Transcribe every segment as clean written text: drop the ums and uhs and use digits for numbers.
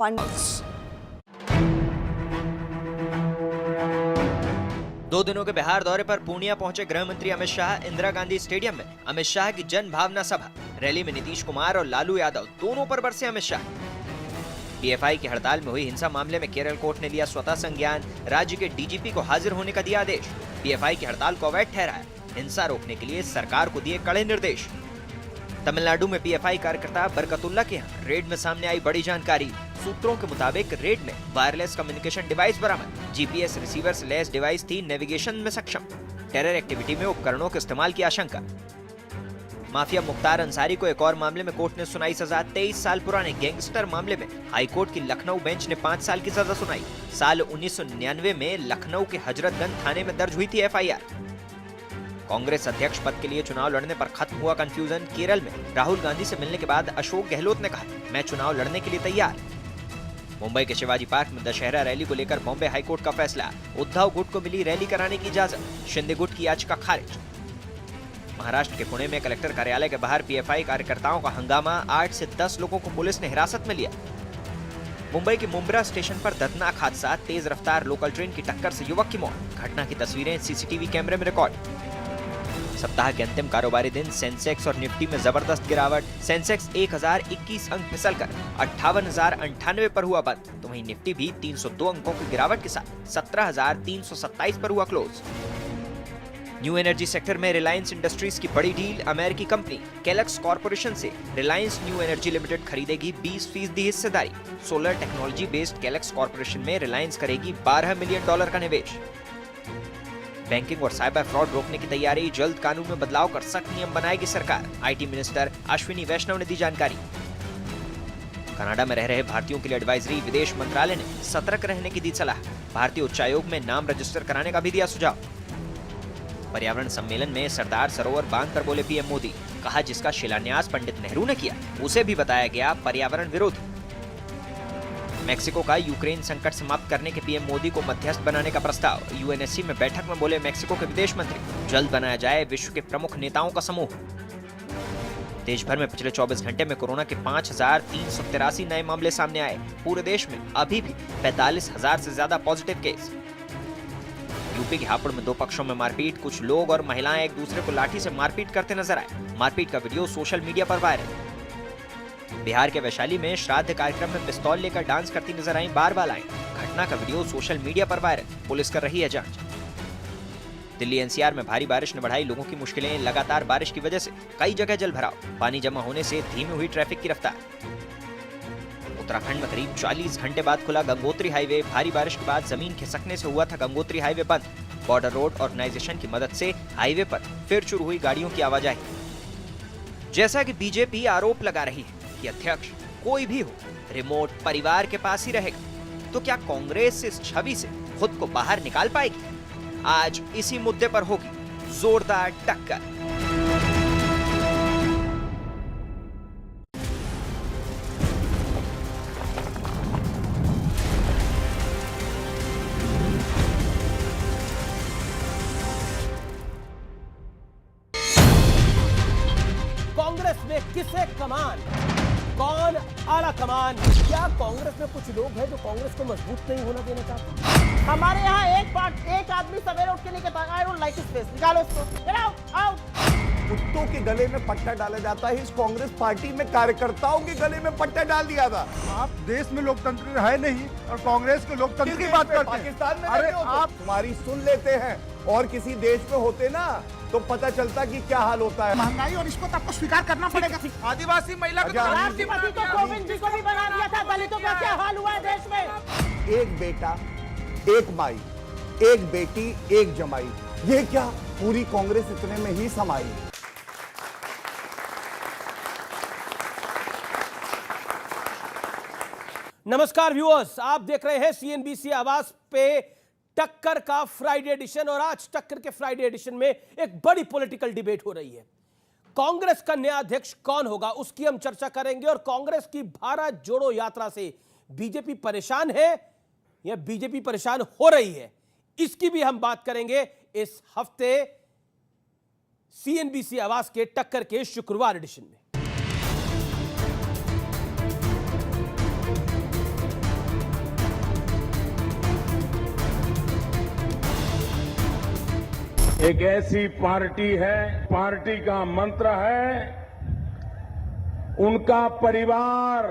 पंच। 2 दिनों के बिहार दौरे पर पूर्णिया पहुंचे गृह मंत्री अमित शाह। इंदिरा गांधी स्टेडियम में अमित शाह की जन भावना सभा। रैली में नीतीश कुमार और लालू यादव दोनों पर बरसे अमित शाह। पीएफआई की हड़ताल में हुई हिंसा मामले में केरल कोर्ट ने लिया स्वतः संज्ञान। राज्य के डीजीपी को हाजिर होने का दिया आदेश। पीएफआई की हड़ताल को अवैध ठहराया। हिंसा रोकने के लिए सरकार को दिए कड़े निर्देश। तमिलनाडु में पीएफआई कार्यकर्ता बरकतुल्ला के यहाँ रेड में सामने आई बड़ी जानकारी। सूत्रों के मुताबिक रेड में वायरलेस कम्युनिकेशन डिवाइस बरामद। जीपीएस रिसीवर से लैस डिवाइस थी नेविगेशन में सक्षम। टेरर एक्टिविटी में उपकरणों के इस्तेमाल की आशंका। माफिया मुख्तार अंसारी को एक और मामले में कोर्ट ने सुनाई सजा। 23 साल पुराने गैंगस्टर मामले में हाईकोर्ट की लखनऊ बेंच ने 5 साल की सजा सुनाई। साल 1999 में लखनऊ के हजरतगंज थाने में दर्ज हुई थी एफआईआर। कांग्रेस अध्यक्ष पद के लिए चुनाव लड़ने पर खत्म हुआ कंफ्यूजन। केरल में राहुल गांधी से मिलने के बाद अशोक गहलोत ने कहा, मैं चुनाव लड़ने के लिए तैयार। मुंबई के शिवाजी पार्क में दशहरा रैली को लेकर बॉम्बे हाईकोर्ट का फैसला। उद्धव गुट को मिली रैली कराने की इजाजत। शिंदे गुट की याचिका खारिज। महाराष्ट्र के पुणे में कलेक्टर कार्यालय के बाहर पीएफआई कार्यकर्ताओं का हंगामा। 8 से 10 लोगों को पुलिस ने हिरासत में लिया। मुंबई के मुंब्रा स्टेशन पर दर्दनाक हादसा। तेज रफ्तार लोकल ट्रेन की टक्कर से युवक की मौत। घटना की तस्वीरें सीसीटीवी कैमरे में रिकॉर्ड। सप्ताह के अंतिम कारोबारी दिन सेंसेक्स और निफ्टी में जबरदस्त गिरावट। सेंसेक्स 1021 अंक फिसलकर 58,098 पर हुआ बंद, तो वहीं निफ्टी भी 302 अंकों की गिरावट के साथ 17,327 पर हुआ क्लोज। न्यू एनर्जी सेक्टर में रिलायंस इंडस्ट्रीज की बड़ी डील। अमेरिकी कंपनी केलॉग्स कॉर्पोरेशन से रिलायंस न्यू एनर्जी लिमिटेड खरीदेगी 20% हिस्सेदारी। Solar technology based Kellogg's corporation में रिलायंस करेगी $12 मिलियन का निवेश। बैंकिंग और साइबर फ्रॉड रोकने की तैयारी। जल्द कानून में बदलाव कर सख्त नियम बनाएगी सरकार। आईटी मिनिस्टर अश्विनी वैष्णव ने दी जानकारी। कनाडा में रह रहे भारतीयों के लिए एडवाइजरी। विदेश मंत्रालय ने सतर्क रहने की दी सलाह। भारतीय उच्चायोग में नाम रजिस्टर कराने का भी दिया सुझाव। पर्यावरण सम्मेलन में सरदार सरोवर बांध पर बोले पीएम मोदी। कहा, जिसका शिलान्यास पंडित नेहरू ने किया उसे भी बताया गया पर्यावरण विरोधी। मेक्सिको का यूक्रेन संकट समाप्त करने के पीएम मोदी को मध्यस्थ बनाने का प्रस्ताव। यूएनएससी में बैठक में बोले मेक्सिको के विदेश मंत्री, जल्द बनाया जाए विश्व के प्रमुख नेताओं का समूह। देश भर में पिछले 24 घंटे में कोरोना के 5,383 नए मामले सामने आए। पूरे देश में अभी भी 45,000 से ज्यादा पॉजिटिव केस। यूपी के हापुड़ में 2 पक्षों में मारपीट। कुछ लोग और महिलाएं एक दूसरे को लाठी से मारपीट करते नजर आए। मारपीट का वीडियो सोशल मीडिया पर वायरल। बिहार के वैशाली में श्राद्ध कार्यक्रम में पिस्तौल लेकर डांस करती नजर आई बारबालाएं। घटना का वीडियो सोशल मीडिया पर वायरल। पुलिस कर रही है जांच। दिल्ली एनसीआर में भारी बारिश ने बढ़ाई लोगों की मुश्किलें। लगातार बारिश की वजह से कई जगह जल भराव। पानी जमा होने से धीमी हुई ट्रैफिक की रफ्तार। उत्तराखंड में करीब 40 घंटे बाद खुला गंगोत्री हाईवे। भारी बारिश के बाद जमीन खिसकने से हुआ था गंगोत्री हाईवे बंद। बॉर्डर रोड ऑर्गेनाइजेशन की मदद से हाईवे पर फिर शुरू हुई गाड़ियों की आवाजाही। जैसा कि बीजेपी आरोप लगा रही है कि अध्यक्ष कोई भी हो, रिमोट परिवार के पास ही रहेगा, तो क्या कांग्रेस इस छवि से खुद को बाहर निकाल पाएगी? आज इसी मुद्दे पर होगी जोरदार टक्कर। कांग्रेस में किसे कमान, कौन आला कमान? क्या कांग्रेस में कुछ लोग हैं जो कांग्रेस को मजबूत नहीं होना देना चाहते? हमारे यहाँ एक आदमी सवेरे उठ के नहीं कहता I don't like his face, निकालो इसको, गेट आउट आउट। कुत्तों के गले में पट्टा डाला जाता है। इस कांग्रेस पार्टी में कार्यकर्ताओं के गले में पट्टा डाल दिया था। आप देश में लोकतंत्र है नहीं और कांग्रेस के लोकतंत्र की बात करते हैं। पाकिस्तान में अरे आप हमारी सुन लेते हैं और किसी देश में होते ना तो पता चलता कि क्या हाल होता है। महंगाई और इसको तो आपको स्वीकार करना पड़ेगा। आदिवासी महिला को राष्ट्रपति तो कोविंद जी को भी बना दिया था। दलितों का क्या हाल हुआ है देश में? एक बेटा, एक माई, एक बेटी, एक जमाई, ये क्या पूरी कांग्रेस इतने में ही समाई? नमस्कार व्यूअर्स, आप देख रहे हैं सीएनबीसी आवाज पे टक्कर का फ्राइडे एडिशन। और आज टक्कर के फ्राइडे एडिशन में एक बड़ी पॉलिटिकल डिबेट हो रही है। कांग्रेस का नया अध्यक्ष कौन होगा उसकी हम चर्चा करेंगे। और कांग्रेस की भारत जोड़ो यात्रा से बीजेपी परेशान है या बीजेपी परेशान हो रही है, इसकी भी हम बात करेंगे इस हफ्ते सीएनबीसी आवाज के टक्कर के शुक्रवार एडिशन में। एक ऐसी पार्टी है, पार्टी का मंत्र है उनका परिवार,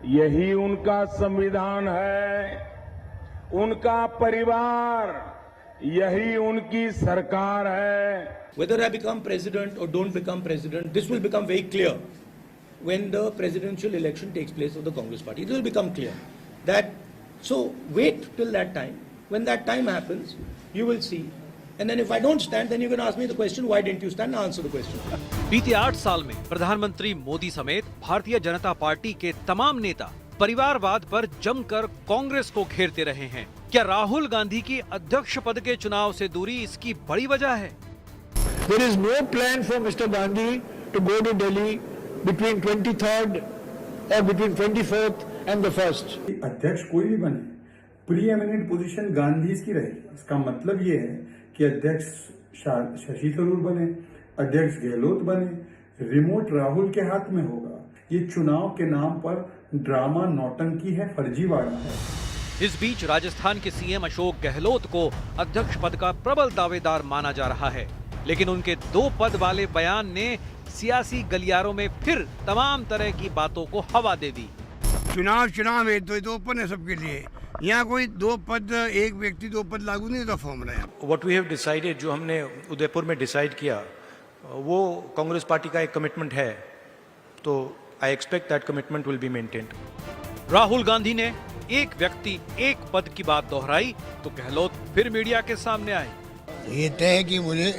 यही उनका संविधान है, उनका परिवार यही उनकी सरकार है। Whether I become president or don't become president, this will become very clear when the presidential election takes place of the Congress party. It will become clear that, so wait till that time. When that time happens, you will see. And then if I don't stand, then you can ask me the question, why didn't you stand? I'll answer the question. बीते 8 साल में प्रधानमंत्री मोदी समेत Bharatiya Janata party के तमाम नेता परिवारवाद पर जमकर कांग्रेस को घेरते रहे हैं। क्या राहुल गांधी की अध्यक्ष पद के चुनाव से दूरी इसकी बड़ी वजह है? There is no plan for Mr. Gandhi to go to Delhi between 23rd or between 24th and the 1st. अध्यक्ष कोई भी बने, प्री एमिनेंट पोजीशन गांधी की रहेगी। इसका मतलब ये है कि अध्यक्ष शशि थरूर बने, अध्यक्ष गहलोत बने, रिमोट राहुल के हाथ में होगा। ये चुनाव के नाम पर ड्रामा नौटंकी है, फर्जीवाड़ा है। इस बीच राजस्थान के सीएम अशोक गहलोत को अध्यक्ष पद का प्रबल दावेदार माना जा रहा है, लेकिन उनके 2 पद वाले बयान ने सियासी गलियारों में फिर तमाम तरह की बातों को हवा दे दी। चुनाव है तो ओपन है सबके लिए। यहाँ कोई 2 पद, एक व्यक्ति 2 पद लागू नहीं होता फॉर्मूला है। What we have decided, जो हमने उदयपुर में डिसाइड किया, वो कांग्रेस पार्टी का एक कमिटमेंट है, तो I expect that commitment will be maintained. Rahul Gandhi ने एक व्यक्ति एक पद की बात दोहराई तो गहलोत फिर मीडिया के सामने आए। ये तय है कि मुझे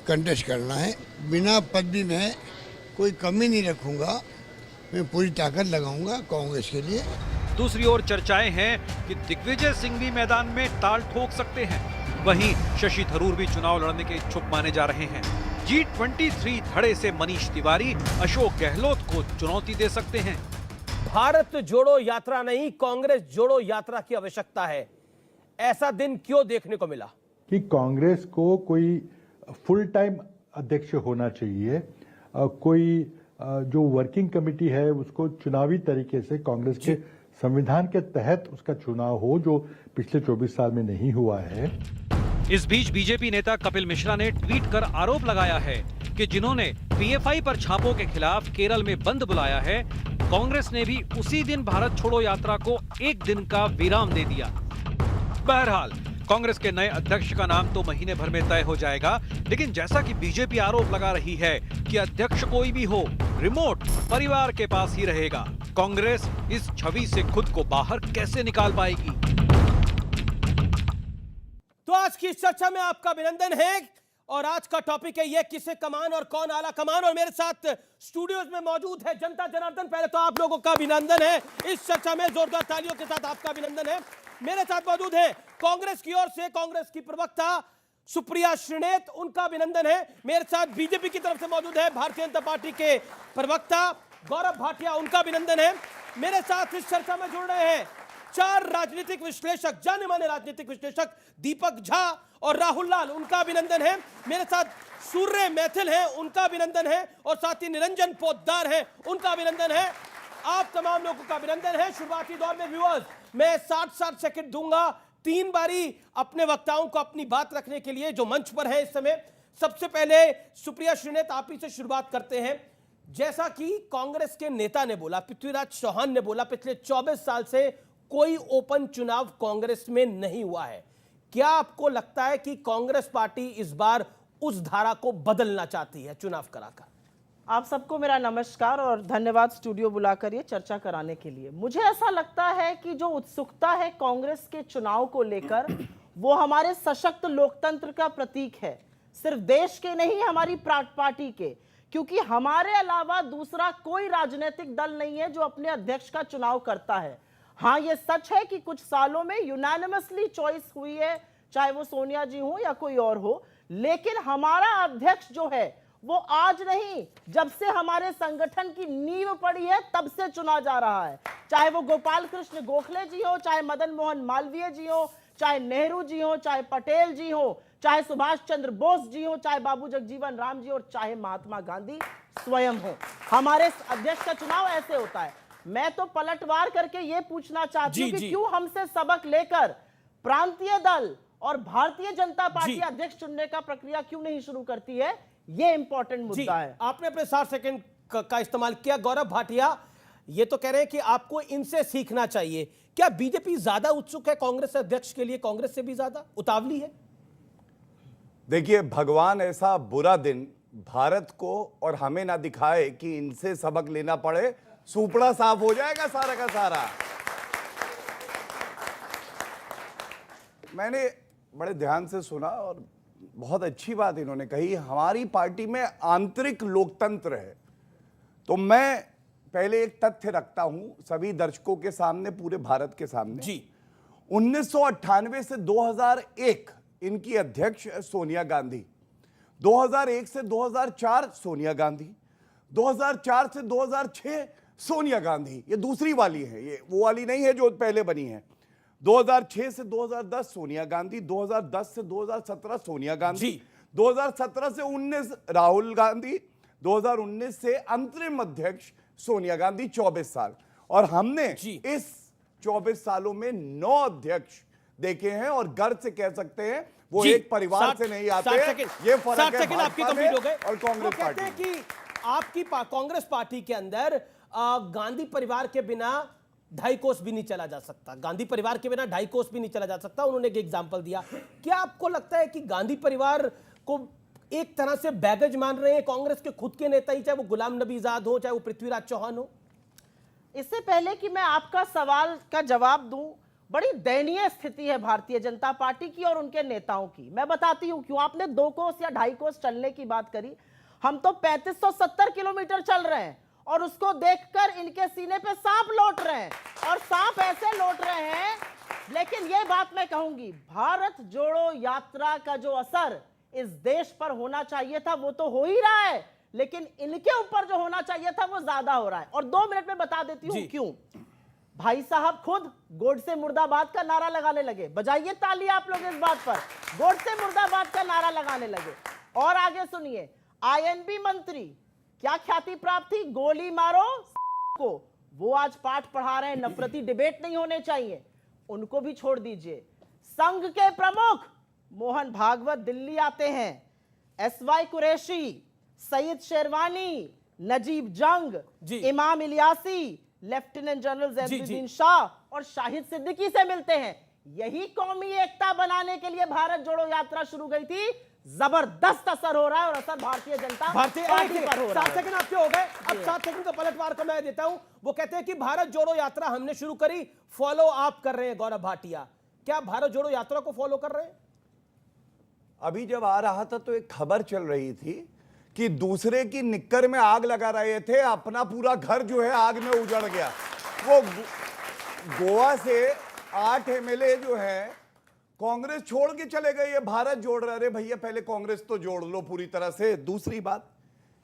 कंटेस्ट करना है, बिना पद में कोई कमी नहीं रखूंगा, मैं पूरी ताकत लगाऊंगा कांग्रेस के लिए। दूसरी ओर चर्चाएं हैं कि दिग्विजय सिंह भी मैदान में ताल ठोक सकते हैं। वहीं शशि थरूर भी चुनाव लड़ने के इच्छुक माने जा रहे हैं। G23 धड़े से मनीष तिवारी अशोक गहलोत को चुनौती दे सकते हैं। भारत जोड़ो यात्रा नहीं, कांग्रेस जोड़ो यात्रा की आवश्यकता है। ऐसा दिन क्यों देखने को मिला? कि कांग्रेस को कोई फुल टाइम अध्यक्ष होना चाहिए, कोई जो वर्किंग कमेटी है उसको चुनावी तरीके से कांग्रेस के संविधान के तहत उसका चुनाव हो, जो पिछले 24 साल में नहीं हुआ है। इस बीच बीजेपी नेता कपिल मिश्रा ने ट्वीट कर आरोप लगाया है कि जिन्होंने पीएफआई पर छापों के खिलाफ केरल में बंद बुलाया है, कांग्रेस ने भी उसी दिन भारत छोड़ो यात्रा को एक दिन का विराम दे दिया। बहरहाल कांग्रेस के नए अध्यक्ष का नाम तो महीने भर में तय हो जाएगा, लेकिन जैसा कि बीजेपी आरोप लगा रही है कि अध्यक्ष कोई भी हो, रिमोट परिवार के पास ही रहेगा, कांग्रेस इस छवि से खुद को बाहर कैसे निकाल पाएगी? तो आज की चर्चा में आपका अभिनंदन है और आज का टॉपिक है ये, किसे कमान और कौन आला कमान। और मेरे साथ स्टूडियोज में मौजूद है जनता जनार्दन। पहले तो आप लोगों का अभिनंदन है, इस चर्चा में जोरदार तालियों के साथ आपका अभिनंदन है। मेरे साथ मौजूद है कांग्रेस की ओर से कांग्रेस की प्रवक्ता सुप्रिया श्रीनेत, उनका अभिनंदन है। मेरे साथ बीजेपी की तरफ से मौजूद है भारतीय जनता पार्टी के प्रवक्ता गौरव भाटिया, उनका अभिनंदन है। मेरे साथ इस चर्चा में जुड़ रहे हैं 4 राजनीतिक विश्लेषक, जाने माने राजनीतिक विश्लेषक दीपक झा और राहुल लाल, उनका अभिनंदन है। मेरे साथ सूर्य मैथिल हैं, उनका अभिनंदन है। और साथ ही निरंजन पोद्दार हैं, उनका अभिनंदन है। आप तमाम लोगों का अभिनंदन है। शुरुआती दौर में व्यूअर्स मैं 60 सेकंड दूंगा 3 बारी अपने वक्ताओं को अपनी बात रखने के लिए जो मंच पर है इस समय। सबसे पहले सुप्रिया श्रीनेत, आप ही से शुरुआत करते हैं। जैसा कि कांग्रेस के नेता ने बोला, पृथ्वीराज चौहान ने बोला, पिछले 24 साल से कोई ओपन चुनाव कांग्रेस में नहीं हुआ है। क्या आपको लगता है कि कांग्रेस पार्टी इस बार उस धारा को बदलना चाहती है चुनाव कराकर? आप सबको मेरा नमस्कार और धन्यवाद स्टूडियो बुलाकर ये चर्चा कराने के लिए। मुझे ऐसा लगता है कि जो उत्सुकता है कांग्रेस के चुनाव को लेकर, वो हमारे सशक्त लोकतंत्र का प्रतीक है, सिर्फ देश के नहीं, हमारी पार्टी के। क्योंकि हमारे अलावा दूसरा कोई राजनीतिक दल नहीं है जो अपने अध्यक्ष का चुनाव करता है। हाँ, ये सच है कि कुछ सालों में यूनानिमसली चॉइस हुई है, चाहे वो सोनिया जी हो या कोई और हो, लेकिन हमारा अध्यक्ष जो है वो आज नहीं, जब से हमारे संगठन की नींव पड़ी है तब से चुना जा रहा है। चाहे वो गोपाल कृष्ण गोखले जी हो, चाहे मदन मोहन मालवीय जी हो, चाहे नेहरू जी हो, चाहे पटेल जी हो, चाहे सुभाष चंद्र बोस जी हो, चाहे बाबू जगजीवन राम जी और चाहे महात्मा गांधी स्वयं हो, हमारे अध्यक्ष का चुनाव ऐसे होता है। मैं तो पलटवार करके ये पूछना चाहती हूँ कि क्यों हमसे सबक लेकर प्रांतीय दल और भारतीय जनता पार्टी जी। अध्यक्ष चुनने का प्रक्रिया क्यों नहीं शुरू करती है, ये इंपॉर्टेंट जी, मुद्दा है। आपने अपने 60 सेकंड का इस्तेमाल किया। गौरव भाटिया, ये तो कह रहे हैं कि आपको इनसे सीखना चाहिए। क्या बीजेपी ज्यादा उत्सुक है कांग्रेस अध्यक्ष के लिए, कांग्रेस से भी ज्यादा उतावली है? देखिए, भगवान ऐसा बुरा दिन भारत को और हमें ना दिखाए कि इनसे सबक लेना पड़े, सुपड़ा साफ हो जाएगा सारा का सारा। मैंने बड़े ध्यान से सुना और बहुत अच्छी बात इन्होंने कही, हमारी पार्टी में आंतरिक लोकतंत्र है। तो मैं पहले एक तथ्य रखता हूं सभी दर्शकों के सामने, पूरे भारत के सामने जी। 1998 से 2001 इनकी अध्यक्ष सोनिया गांधी, 2001 से 2004 सोनिया गांधी, 2004 से 2006 सोनिया गांधी, ये दूसरी वाली है, ये वो वाली नहीं है जो पहले बनी है। 2006 से 2010 सोनिया गांधी, 2010 से 2017 सोनिया गांधी, 2017 से 19 राहुल गांधी, 2019 से अंतरिम अध्यक्ष सोनिया गांधी, 24 साल। और हमने इस 24 सालों में 9 अध्यक्ष देखे हैं और गर्व से कह सकते हैं वो एक परिवार से नहीं आते। ये फर्क है भाजपा में और कांग्रेस पार्टी में। कि आपकी कांग्रेस पार्टी के अंदर गांधी परिवार के बिना 2.5 कोस भी नहीं चला जा सकता, गांधी परिवार के बिना 2.5 कोस भी नहीं चला जा सकता। उन्होंने एक एग्जांपल दिया। क्या आपको लगता है कि गांधी परिवार को एक तरह से बैगेज मान रहे हैं कांग्रेस के खुद के नेता ही, चाहे वो गुलाम नबी आजाद हो, चाहे वो पृथ्वीराज चौहान हो? इससे पहले कि मैं आपका सवाल का जवाब दूं, बड़ी दयनीय स्थिति है भारतीय जनता पार्टी की और उनके नेताओं की। मैं बताती हूं क्यों। आपने 2 कोस या 2.5 कोस चलने की बात करी, हम तो 3570 किलोमीटर चल रहे हैं और उसको देखकर इनके सीने पे सांप लौट रहे हैं, और सांप ऐसे लौट रहे हैं। लेकिन यह बात मैं कहूंगी, भारत जोड़ो यात्रा का जो असर इस देश पर होना चाहिए था वो तो हो ही रहा है, लेकिन इनके ऊपर जो होना चाहिए था वो ज्यादा हो रहा है। और 2 मिनट में बता देती हूं क्यों। भाई साहब खुद गोडसे मुर्दाबाद का नारा लगाने लगे, बजाइए ताली आप लोग इस बात पर, गोडसे मुर्दाबाद का नारा लगाने लगे। और आगे सुनिए, आईएनबी मंत्री, क्या ख्याति प्राप्त थी, गोली मारो को, वो आज पाठ पढ़ा रहे हैं नफरती डिबेट नहीं होने चाहिए, उनको भी छोड़ दीजिए। संघ के प्रमुख मोहन भागवत दिल्ली आते हैं, एसवाई कुरैशी, सईद शेरवानी, नजीब जंग, इमाम इलियासी, लेफ्टिनेंट जनरल जैनुद्दीन शाह और शाहिद सिद्दीकी से मिलते हैं। यही कौमी एकता बनाने के लिए भारत जोड़ो यात्रा शुरू गई थी। जबरदस्त असर हो रहा है और असर भारतीय जनता पार्टी पर हो रहा है। 7 सेकंड आपके हो गए, अब 7 सेकंड का पलटवार को मैं देता हूं। वो कहते हैं कि भारत जोड़ो यात्रा हमने शुरू करी, फॉलो आप कर रहे हैं। गौरव भाटिया, क्या भारत जोड़ो यात्रा को फॉलो कर रहे हैं? अभी जब आ रहा था तो एक खबर चल रही थी कि दूसरे की निक्कर में आग लगा रहे थे, अपना पूरा घर जो है आग में उजड़ गया। वो गोवा से 8 एमएलए जो है कांग्रेस छोड़ के चले गए, ये भारत जोड़ रहे। अरे भैया पहले कांग्रेस तो जोड़ लो पूरी तरह से। दूसरी बात,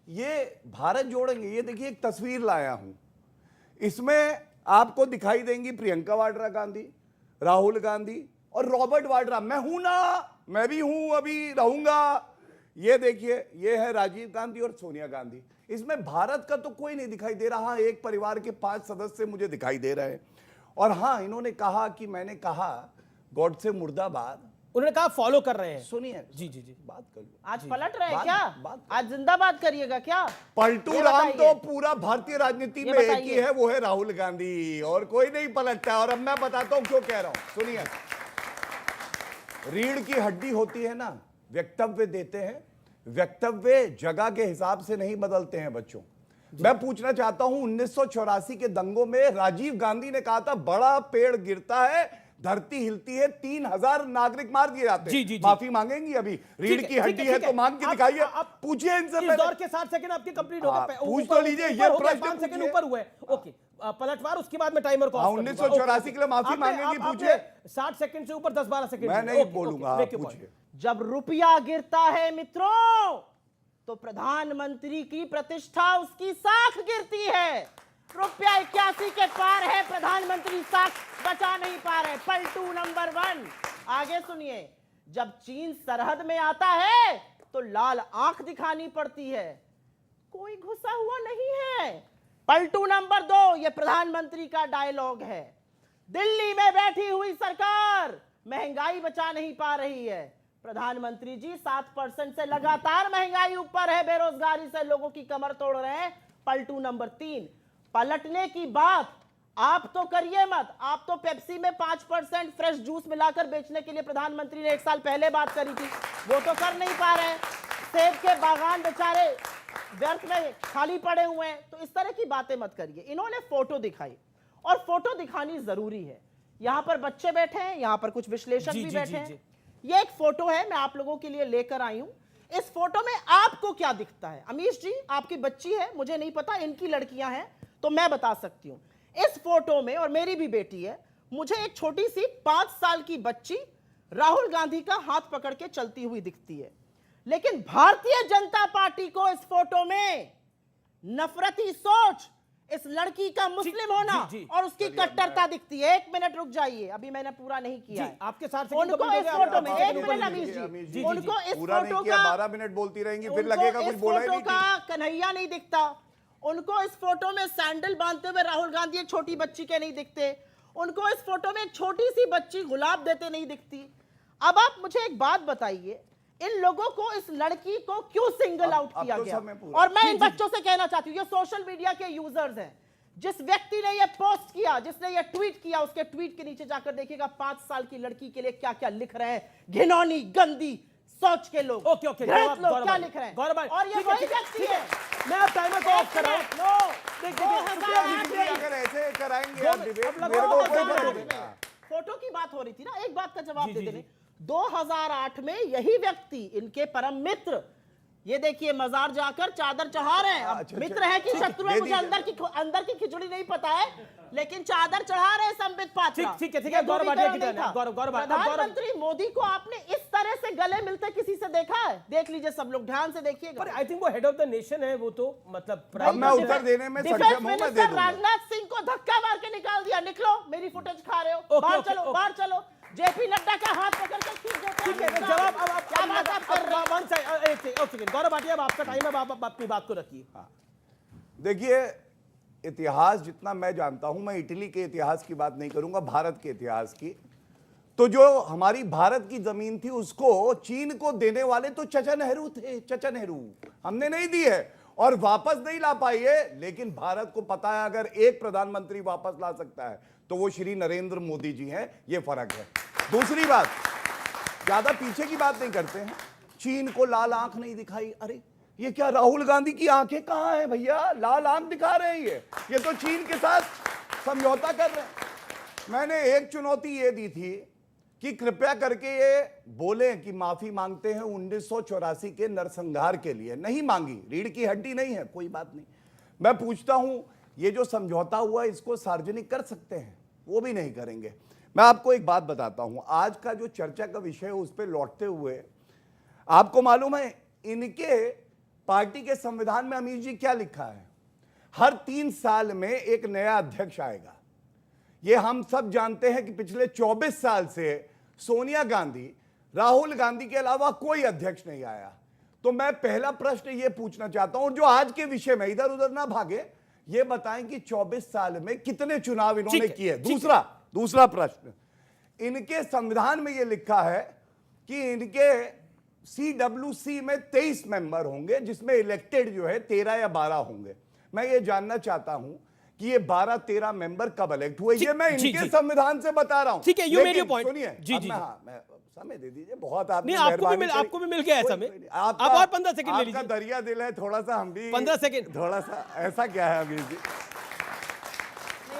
ये भारत जोड़ेंगे, ये देखिए एक तस्वीर लाया हूं, इसमें आपको दिखाई देंगी प्रियंका वाड्रा गांधी, राहुल गांधी और रॉबर्ट वाड्रा। मैं हूं ना, मैं भी हूं, अभी रहूंगा। ये देखिए, ये है राजीव गांधी और सोनिया गांधी। इसमें भारत का तो कोई नहीं दिखाई दे रहा, एक परिवार के 5 सदस्य मुझे दिखाई दे रहे हैं। और हां, इन्होंने कहा कि मैंने कहा गॉड से मुर्दाबाद, उन्होंने कहा फॉलो कर रहे हैं। सुनिए, जी, बात कर लो। आज पलट रहे हैं क्या? आज जिंदाबाद करिएगा क्या? पलटू राम तो पूरा भारतीय राजनीति में एक ही है, वो है राहुल गांधी, और कोई नहीं पलटता। और अब मैं बताता हूं क्यों कह रहा हूं, सुनिए। रीढ़ की हड्डी होती है ना, वक्तव्य देते हैं, वक्तव्य जगह के हिसाब से नहीं बदलते हैं बच्चों। मैं पूछना चाहता हूं, 1984 के दंगों में राजीव गांधी ने कहा था बड़ा पेड़ गिरता है धरती हिलती है, 3000 नागरिक मार दिए जाते हैं। माफी मांगेंगी अभी? रीढ़ की हड्डी है तो मांग के दिखाइए, पूछिए इनसे। इस दौर के 7 सेकंड आपके कंप्लीट हो गए, पूछ तो लीजिए, ये प्रश्न 5 सेकंड ऊपर हुए। ओके, पलटवार, उसके बाद में टाइमर को 1984 के लिए माफी मांगेंगी, पूछिए। 60 सेकंड से ऊपर 10-12 सेकंड मैं नहीं बोलूंगा, पूछिए। जब रुपया गिरता है मित्रों, तो प्रधानमंत्री की प्रतिष्ठा, उसकी साख गिरती है। रुपया 81 के पार है, प्रधानमंत्री साख बचा नहीं पा रहे। पलटू नंबर 1। आगे सुनिए, जब चीन सरहद में आता है तो लाल आंख दिखानी पड़ती है, कोई घुसा हुआ नहीं है। पलटू नंबर 2, यह प्रधानमंत्री का डायलॉग है। दिल्ली में बैठी हुई सरकार महंगाई बचा नहीं पा रही है। प्रधानमंत्री जी 7% से लगातार महंगाई ऊपर है, बेरोजगारी से लोगों की कमर तोड़ रहे हैं। पलटू नंबर 3, पलटने की बात आप तो करिए मत। आप तो पेप्सी में 5% फ्रेश जूस मिलाकर बेचने के लिए प्रधानमंत्री ने 1 साल पहले बात करी थी, वो तो कर नहीं पा रहे हैं। सेब के बागान बेचारे व्यर्थ में खाली पड़े हुए हैं। तो इस तरह की बातें मत करिए। इन्होंने फोटो दिखाई और फोटो दिखानी जरूरी है। यहां पर बच्चे बैठे हैं, यहां पर कुछ विश्लेषक भी बैठे हैं। ये एक फोटो है, मैं आप लोगों के लिए लेकर आई हूं। इस फोटो में आपको क्या दिखता है? अमीश जी, आपकी बच्ची है, मुझे नहीं पता, इनकी लड़कियां हैं तो मैं बता सकती हूं। इस फोटो में, और मेरी भी बेटी है, मुझे एक छोटी सी 5 साल की बच्ची राहुल गांधी का हाथ पकड़ के चलती हुई दिखती है। लेकिन भारतीय जनता पार्टी को इस फोटो में नफरती सोच, इस लड़की का मुस्लिम होना और उसकी कट्टरता दिखती है। 1 मिनट रुक जाइए, अभी मैंने पूरा नहीं किया है। आपके साथ उनको इस फोटो में 1 मिनट अमीश जी, उनको इस फोटो का 12 मिनट बोलती रहेंगी, फिर लगेगा कुछ बोला ही नहीं। का कन्हैया नहीं दिखता उनको। इस फोटो में सैंडल बांधते हुए राहुल गांधी एक छोटी बच्ची के नहीं दिखते। उनको इस फोटो में एक छोटी सी बच्ची गुलाब देते नहीं दिखती। अब आप मुझे एक बात बताइए, इन लोगों को, इस लड़की को क्यों सिंगल आउट किया गया? और मैं इन बच्चों से कहना चाहती हूँ, ये सोशल मीडिया के यूजर्स हैं। जिस व्यक्ति ने ये पोस्ट किया, जिसने ये ट्वीट किया, उसके ट्वीट के नीचे जाकर देखिएगा 5 साल की लड़की के लिए क्या क्या लिख रहे हैं। घिनौनी, गंदी सोच के लोग, ओके लोग क्या लिख रहे हैं। और ये वही व्यक्ति है। मैं अब टाइमर को ऑफ कर रहा हूं। अगर ऐसे कराएंगे आप डिबेट, मेरे को कोई फर्क नहीं पड़ता। फोटो की बात हो रही थी ना, एक बात का जवाब दे देने। 2008 में यही व्यक्ति, इनके परम मित्र, ये देखिए मजार जाकर चादर चढ़ा रहे हैं। अब मित्र है कि शत्रु है मुझे अंदर की खिचड़ी नहीं पता है, लेकिन चादर चढ़ा रहे हैं संबित पात्रा। ठीक है, गौरव भाटिया की तरह है। गौरव प्रधानमंत्री मोदी को आपने इस तरह से गले मिलते किसी से देखा है? देख लीजिए सब लोग, ध्यान से देखिएगा। आई थिंक वो हेड ऑफ द नेशन है, वो तो मतलब अब मैं उत्तर देने में सक्षम हूं, मैं दे दूंगा। राजनाथ सिंह को धक्का मार के निकाल दिया, निकलो, मेरी फुटेज खा रहे हो, बाहर चलो, बाहर चलो। जेपी नड्डा का हाथ पकड़ कर खींच देते हैं। ठीक है, जवाब अब क्या बात आप कर रहे हैं? एक सेकंड गौरव भाटिया, अब आपका टाइम है, आप अपनी बात को रखिए। देखिए, इतिहास जितना मैं जानता हूं, मैं इटली के इतिहास की बात नहीं करूंगा, भारत के इतिहास की। तो जो हमारी भारत की जमीन थी उसको चीन को देने वाले तो चाचा नेहरू थे। चाचा नेहरू, हमने नहीं दी है और वापस नहीं ला पाई है। लेकिन भारत को पता है अगर एक प्रधानमंत्री वापस ला सकता है तो वो श्री नरेंद्र मोदी जी हैं। ये फर्क है। दूसरी बात, ज्यादा पीछे की बात नहीं करते हैं। चीन को लाल आंख नहीं दिखाई। अरे ये क्या राहुल गांधी की आंखें कहां हैं भैया? लाल आंख दिखा रहे हैं ये तो चीन के साथ समझौता कर रहे हैं। मैंने एक चुनौती ये दी थी कि कृपया करके ये बोले कि माफी मांगते हैं 1984 के नरसंहार के लिए। नहीं मांगी, रीढ़ की हड्डी नहीं है, कोई बात नहीं। मैं पूछता हूं, ये जो समझौता हुआ इसको सार्वजनिक कर सकते हैं? वो भी नहीं करेंगे। मैं आपको एक बात बताता हूं, आज का जो चर्चा का विषय है उस पर लौटते हुए, आपको मालूम है इनके पार्टी के संविधान में अमीश जी क्या लिखा है? हर 3 साल में एक नया अध्यक्ष आएगा। ये हम सब जानते हैं कि पिछले 24 साल से सोनिया गांधी, राहुल गांधी के अलावा कोई अध्यक्ष नहीं आया। तो मैं पहला प्रश्न ये पूछना चाहता हूं, जो आज के विषय में इधर उधर ना भागे, ये बताएं कि 24 साल में कितने चुनाव इन्होंने किए। दूसरा प्रश्न, इनके संविधान में यह लिखा है कि इनके CWC में 23 मेंबर होंगे, जिसमें इलेक्टेड जो है 13 या 12 होंगे। मैं ये जानना चाहता हूं कि ये 12-13 मेंबर कब इलेक्ट हुए। ये मैं इनके संविधान से बता रहा हूं। ठीक है, यू मेड योर पॉइंट। सुनिए, मैं समय दे दीजिए, बहुत आपने आपको भी मिल गया है समय। आप और 15 सेकंड ले लीजिए। आपका दरिया दिल है, थोड़ा सा हम भी 15 सेकंड, थोड़ा सा ऐसा क्या है अमीर जी?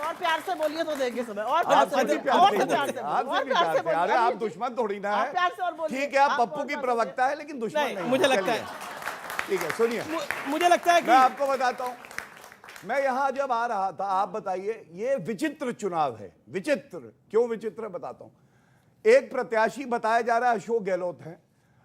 और प्यार से बोलिए तो देंगे समय। और आपसे भी प्यार से। अरे आप दुश्मन थोड़ी ना है। ठीक है, आप पप्पू की प्रवक्ता है लेकिन दुश्मन नहीं। मुझे लगता है, ठीक है, सुनिए, मुझे लगता है कि मैं आपको बताता हूं, मैं यहां जब आ रहा था, आप बताइए, ये विचित्र चुनाव है। विचित्र क्यों विचित्र बताता हूं। एक प्रत्याशी बताया जा रहा है अशोक गहलोत है।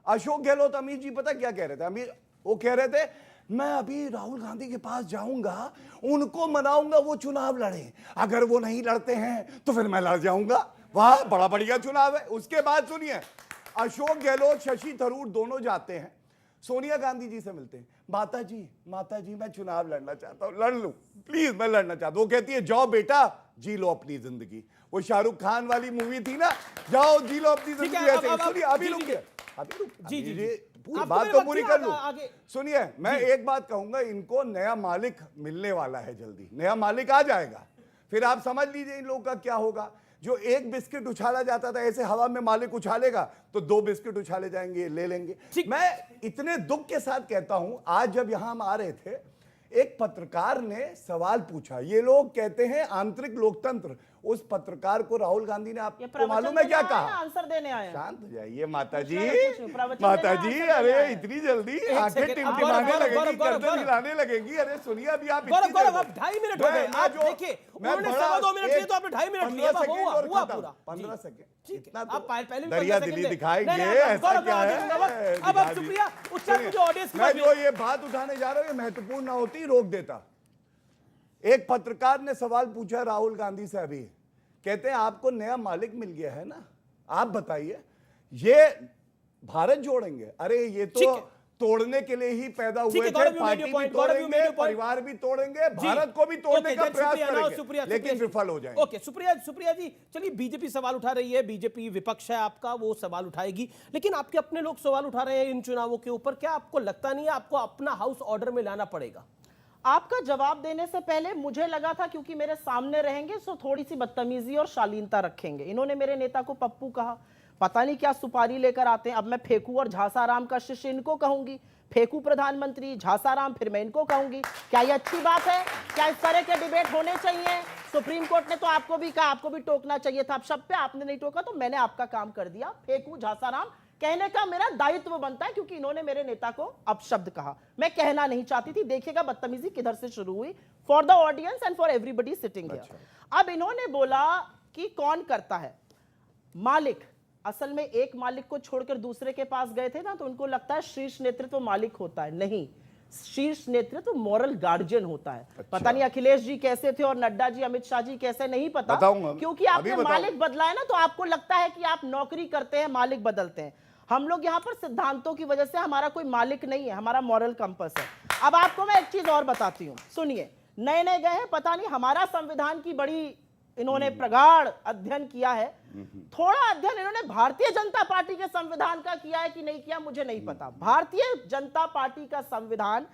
अशोक गहलोत, अमीर जी पता क्या कह रहे थे? अमीर वो कह रहे थे मैं अभी राहुल गांधी के पास जाऊंगा, उनको मनाऊंगा वो चुनाव लड़े, अगर वो नहीं लड़ते हैं तो फिर मैं लड़ जाऊंगा। वाह, बड़ा बढ़िया चुनाव है। उसके बाद सुनिए, अशोक गहलोत, शशि थरूर दोनों जाते हैं, सोनिया गांधी जी से मिलते हैं। माता जी मैं चुनाव लड़ना चाहता हूं, लड़ लूं प्लीज, मैं लड़ना चाहता हूं। वो कहती है जाओ बेटा, जी लो अपनी जिंदगी। वो शाहरुख खान वाली मूवी थी ना, जाओ जी लो अपनी ठीक है, जिंदगी ऐसे। अब- सुनिए अभी जी, रुकिए, जी, जी, जी। पूरी आपको बात मेरी तो बात पूरी थी, कर लूं। आगे। सुनिए, मैं एक बात कहूंगा, इनको नया मालिक मिलने वाला है, जल्दी नया मालिक आ जाएगा, फिर आप समझ लीजिए इन लोगों का क्या होगा। जो एक बिस्किट उछाला जाता था, ऐसे हवा में मालिक उछालेगा तो 2 बिस्किट उछाले जाएंगे, ले लेंगे। मैं इतने दुख के साथ कहता हूं, आज जब यहां हम आ रहे थे, एक पत्रकार ने सवाल पूछा। ये लोग कहते हैं आंतरिक लोकतंत्र, उस पत्रकार को राहुल गांधी ने आपको मालूम है क्या कहा? आंसर देने आए हैं। शांत हो जाइए माता जी, प्रवचन माता देना, जी, आंसर अरे देना है। इतनी जल्दी एक आंखें सेकंड, टिमटिमाने गौरव, लगेंगी, गौरव, गर्दन गौरव। हिलाने लगेगी। अरे सुनिए, अभी आप गौरव, इतनी गौरव, देर अब 2.5 मिनट हो गए। मैं आप जो- देखिए, मैं उन्होंने बड़ा 2.25 मिनट लिए, एक तो आपने 2.5 मिनट लिए। 15 सेकंड और हुआ खत्म। पूरा। 15 जी। सेकंड, ठीक है, इतना आप तो पहले भी दरिया 15 दिली सेकंड दिखाएंगे, नहीं, ऐसा गौरव, क्या गौरव, है? गौरव, अब आप सुप्रिया, उस टाइम मुझे ऑडियंस मैं जो ये बात उठाने जा रहा हूं, ये महत्वपूर्ण ना होती, रोक देता। एक पत्रकार ने सवाल पूछा राहुल गांधी से अभी, कहते हैं आपको नया मालिक मिल गया है ना, आप बताइए ये भारत जोड़ेंगे? अरे ये तो तोड़ने के लिए ही पैदा हुए थे, पार्टी भी तोड़ेंगे, परिवार भी तोड़ेंगे, भारत को भी तोड़ने का प्रयास करेंगे, लेकिन विफल हो जाएंगे। ओके, सुप्रिया जी, चलिए, बीजेपी सवाल उठा रही है, बीजेपी विपक्ष है आपका, वो सवाल उठाएगी, लेकिन आपके अपने लोग सवाल उठा रहे हैं इन चुनावों के ऊपर। क्या आपको लगता नहीं है आपको अपना हाउस ऑर्डर में लाना पड़ेगा? आपका जवाब देने से पहले मुझे लगा था क्योंकि मेरे सामने रहेंगे सो थोड़ी सी बदतमीजी और शालीनता रखेंगे। इन्होंने मेरे नेता को पप्पू कहा, पता नहीं क्या सुपारी लेकर आते हैं। अब मैं फेकू और झासाराम का शिष्य इनको कहूंगी, फेकू प्रधानमंत्री, झासाराम फिर मैं इनको कहूंगी। क्या ये अच्छी बात है? क्या इस तरह के डिबेट होने चाहिए? सुप्रीम कोर्ट ने तो आपको भी कहा, आपको भी टोकना चाहिए था। अब शब्द पे आपने नहीं टोका तो मैंने आपका काम कर दिया। फेकू झासाराम कहने का मेरा दायित्व बनता है क्योंकि इन्होंने मेरे नेता को अपशब्द कहा। मैं कहना नहीं चाहती थी। देखिएगा बदतमीजी किधर से शुरू हुई, for the audience and for everybody sitting here. अब इन्होंने बोला कि कौन करता है मालिक। असल में एक मालिक को छोड़कर दूसरे के पास गए थे ना, तो उनको लगता है शीर्ष नेतृत्व मालिक होता है। नहीं, शीर्ष नेतृत्व मॉरल गार्जियन होता है। पता नहीं अखिलेश जी कैसे थे और नड्डा जी, अमित शाह जी कैसे, नहीं पता, क्योंकि आपने मालिक बदला है ना, तो आपको लगता है कि आप नौकरी करते हैं, मालिक बदलते हैं। हम लोग यहाँ पर सिद्धांतों की वजह से, हमारा कोई मालिक नहीं है, हमारा मॉरल कंपस है। अब आपको मैं एक चीज और बताती हूँ, सुनिए। नए नए गए हैं, पता नहीं हमारा संविधान की बड़ी इन्होंने प्रगाढ़ अध्ययन किया है। थोड़ा अध्ययन इन्होंने भारतीय जनता पार्टी के संविधान का किया है कि नहीं किया मुझे नहीं पता। भारतीय जनता पार्टी का संविधान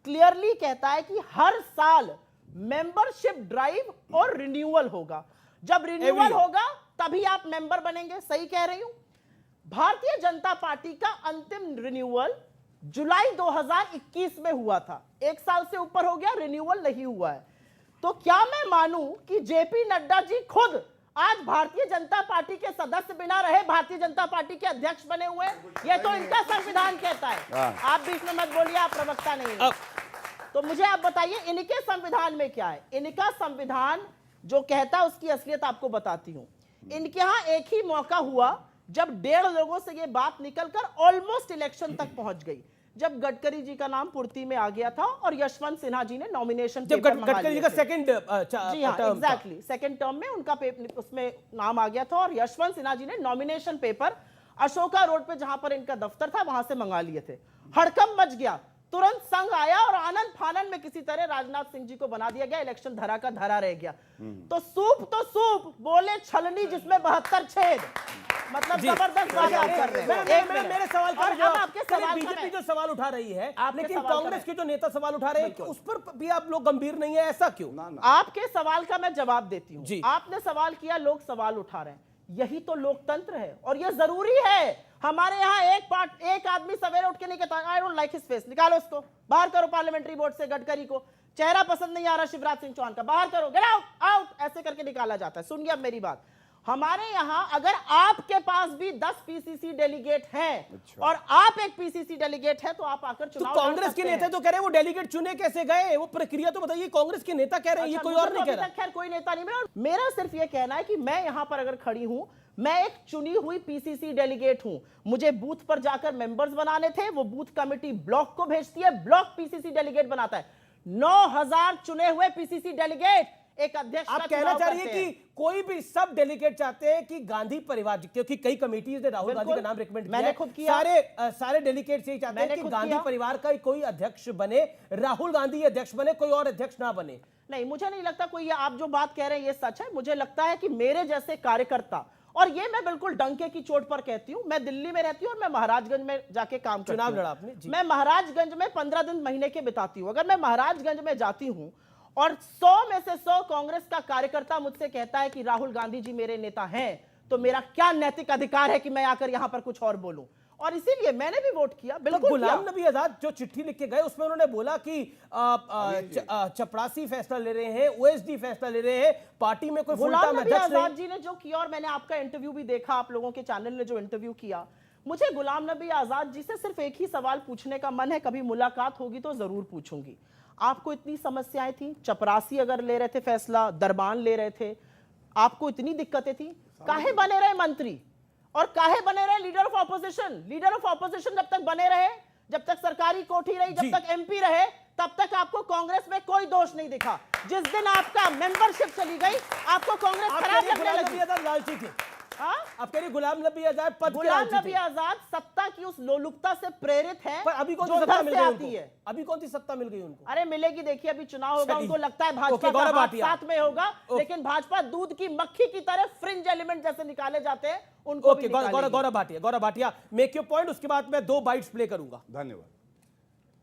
क्लियरली कहता है कि हर साल मेंबरशिप ड्राइव और रिन्यूअल होगा। जब रिन्यूअल होगा तभी आप मेंबर बनेंगे। सही कह रही हूं? भारतीय जनता पार्टी का अंतिम रिन्यूअल जुलाई 2021 में हुआ था। 1 साल से ऊपर हो गया, रिन्यूअल नहीं हुआ है। तो क्या मैं मानूं कि जेपी नड्डा जी खुद आज भारतीय जनता पार्टी के सदस्य बिना रहे भारतीय जनता पार्टी के अध्यक्ष बने हुए? ये तो इनका संविधान कहता है। आप बीच में मत बोलिए, आप प्रवक्ता नहीं हैं। तो मुझे आप बताइए इनके संविधान में क्या है? इनका संविधान जो कहता है उसकी असलियत आपको बताती हूं। इनके यहां एक ही मौका हुआ जब 1.5 लोगों से ये बात निकलकर ऑलमोस्ट इलेक्शन तक पहुंच गई, जब गडकरी जी का नाम पूर्ति में आ गया था और यशवंत सिन्हा जी ने नॉमिनेशन जब गडकरी जी का सेकंड जी हाँ एग्जैक्टली सेकंड टर्म में उनका उसमें नाम आ गया था और यशवंत सिन्हा जी ने नॉमिनेशन पेपर अशोका रोड पे जहां पर इनका दफ्तर था वहां से मंगा लिए थे। हड़कंप मच गया, तुरंत संघ आया और आनंद फानन में किसी तरह राजनाथ सिंह जी को बना दिया गया। इलेक्शन धरा का धरा रह गया। तो सूप बोले छलनी जिसमें 72 छेद, मतलब जबरदस्त बात आप कर रहे हैं। मेरे सवाल का जवाब आपके सवाल बीजेपी जो सवाल उठा रही है, लेकिन सवाल कांग्रेस के जो नेता सवाल उठा रहे हैं उस पर भी आप लोग गंभीर नहीं है, ऐसा क्यों? आपके सवाल का मैं जवाब देती हूँ। आपने सवाल किया, लोग सवाल उठा रहे हैं, यही तो लोकतंत्र है और ये जरूरी है। हमारे यहाँ एक आदमी सवेरे उठ के नहीं कहता I don't like his face, निकालो इसको, बाहर करो पार्लियामेंट्री बोर्ड से। गडकरी को चेहरा पसंद नहीं आ रहा शिवराज सिंह चौहान का, बाहर करो, गेट आउट आउट, ऐसे करके निकाला जाता है। सुनिए अब मेरी बात, हमारे यहाँ अगर आपके पास भी 10 पीसीसी डेलीगेट हैं और आप एक पीसीसी डेलीगेट है तो आप आकर चुनाव तो कांग्रेस के नेता तो कह रहे हैं वो डेलीगेट चुने कैसे गए, वो प्रक्रिया तो बताइए। कांग्रेस के नेता कह रहे हैं, ये कोई और नहीं कह रहा। खैर कोई नेता नहीं, मेरा सिर्फ ये कहना है कि मैं यहाँ पर अगर खड़ी हूं, मैं एक चुनी हुई पीसीसी डेलीगेट हूं। मुझे बूथ पर जाकर मेंबर्स बनाने थे, वो बूथ कमेटी ब्लॉक को भेजती है, ब्लॉक पीसीसी डेलीगेट बनाता है। 9000 चुने हुए पीसीसी डेलीगेट एक अध्यक्ष आप का कहना चुनाव चाह रही है करते कि हैं। कोई भी सब डेलीगेट चाहते हैं कि गांधी परिवार, क्योंकि कई कमेटीज ने राहुल गांधी का नाम रिकमेंड किया मैंने है, खुद किया। सारे डेलीगेट्स यही चाहते हैं मैंने कि खुद गांधी किया। परिवार का कोई अध्यक्ष बने, राहुल गांधी अध्यक्ष बने, कोई और अध्यक्ष ना बने। नहीं, मुझे नहीं लगता कोई, ये आप जो बात कह रहे हैं ये सच है। मुझे लगता है कि मेरे जैसे कार्यकर्ता, और ये मैं बिल्कुल डंके की चोट पर कहती हूं, मैं दिल्ली में रहती हूं और मैं महाराजगंज में जाके काम करती चुनाव हूं। लड़ा आपने, जी। मैं महाराजगंज में 15 दिन महीने के बिताती हूं। अगर मैं महाराजगंज में जाती हूं और 100 में से 100 कांग्रेस का कार्यकर्ता मुझसे कहता है कि राहुल गांधी जी मेरे नेता हैं, तो मेरा क्या नैतिक अधिकार है कि मैं आकर यहां पर कुछ और बोलूं? और इसीलिए मैंने भी वोट किया। तो बिल्कुल गुलाम किया। नबी आजाद जो चिट्ठी लिख के गए उसमें उन्होंने बोला कि चपरासी फैसला ले रहे हैं, ओएसडी फैसला ले रहे हैं, पार्टी में कोई फुल गुलाम टाइम नबी अध्यक्ष आजाद नहीं। जी ने जो किया, और मैंने आपका इंटरव्यू भी देखा, आप लोगों के चैनल ने जो इंटरव्यू किया, मुझे गुलाम नबी आजाद जी से सिर्फ एक ही सवाल पूछने का मन है, कभी मुलाकात होगी तो जरूर पूछूंगी। आपको इतनी समस्याएं थी, चपरासी अगर ले रहे थे फैसला, दरबान ले रहे थे, आपको इतनी दिक्कतें थी, काहे बने रहे मंत्री और काहे बने रहे leader of opposition? Leader of opposition जब तक बने रहे, जब तक सरकारी कोठी रही, जब तक एमपी रहे, तब तक आपको कांग्रेस में कोई दोष नहीं दिखा। जिस दिन आपका मेंबरशिप चली गई, आपको कांग्रेस आप खराब कह रही लगने गुलाम लगी। नबी आजाद लालची थे। हाँ? आप कह रही गुलाम नबी आजाद पद के गुलाम लालची नबी थे। आजाद सत्ता की उस लोलुपता से प्रेरित है पर अभी कौन जो सी सत्ता उधर मिल से गई आती उनको? है। अभी कौन सी सत्ता मिल गई उनको? अरे मिलेगी, देखिए अभी चुनाव होगा, चलिए। उनको लगता है ओके, भाजपा गौरव का हाथ भाटिया। साथ में होगा, लेकिन भाजपा दूध की मक्खी की तरह फ्रिंज एलिमेंट जैसे निकाले जाते हैं, उनको भी ओके, निकालेगी। Gaurav Bhatia make your point, उसके बाद मैं 2 बाइट्स प्ले करूंगा। धन्यवाद।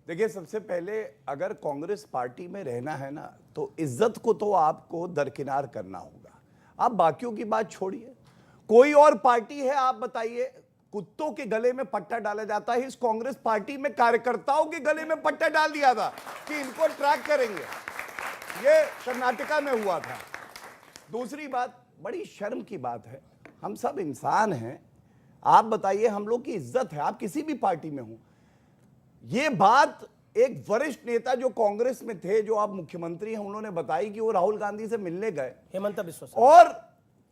देखिए, सबसे पहले अगर कांग्रेस पार्टी में रहना है ना, तो इज्जत को तो आपको दरकिनार करना होगा। आप बाकियों की बात छोड़िए, कोई और पार्टी है आप बताइए, कुत्तों के गले में पट्टा डाला जाता है। इस कांग्रेस पार्टी में कार्यकर्ताओं के गले में पट्टा डाल दिया था कि इनको ट्रैक करेंगे। ये कर्नाटका में हुआ था। दूसरी बात, बड़ी शर्म की बात है, हम सब इंसान हैं। आप बताइए, हम लोग की इज्जत है, आप किसी भी पार्टी में हो। ये बात एक वरिष्ठ नेता जो कांग्रेस में थे, जो आप मुख्यमंत्री हैं, उन्होंने बताई कि वो राहुल गांधी से मिलने गए, हेमंत बिस्वा साहब। और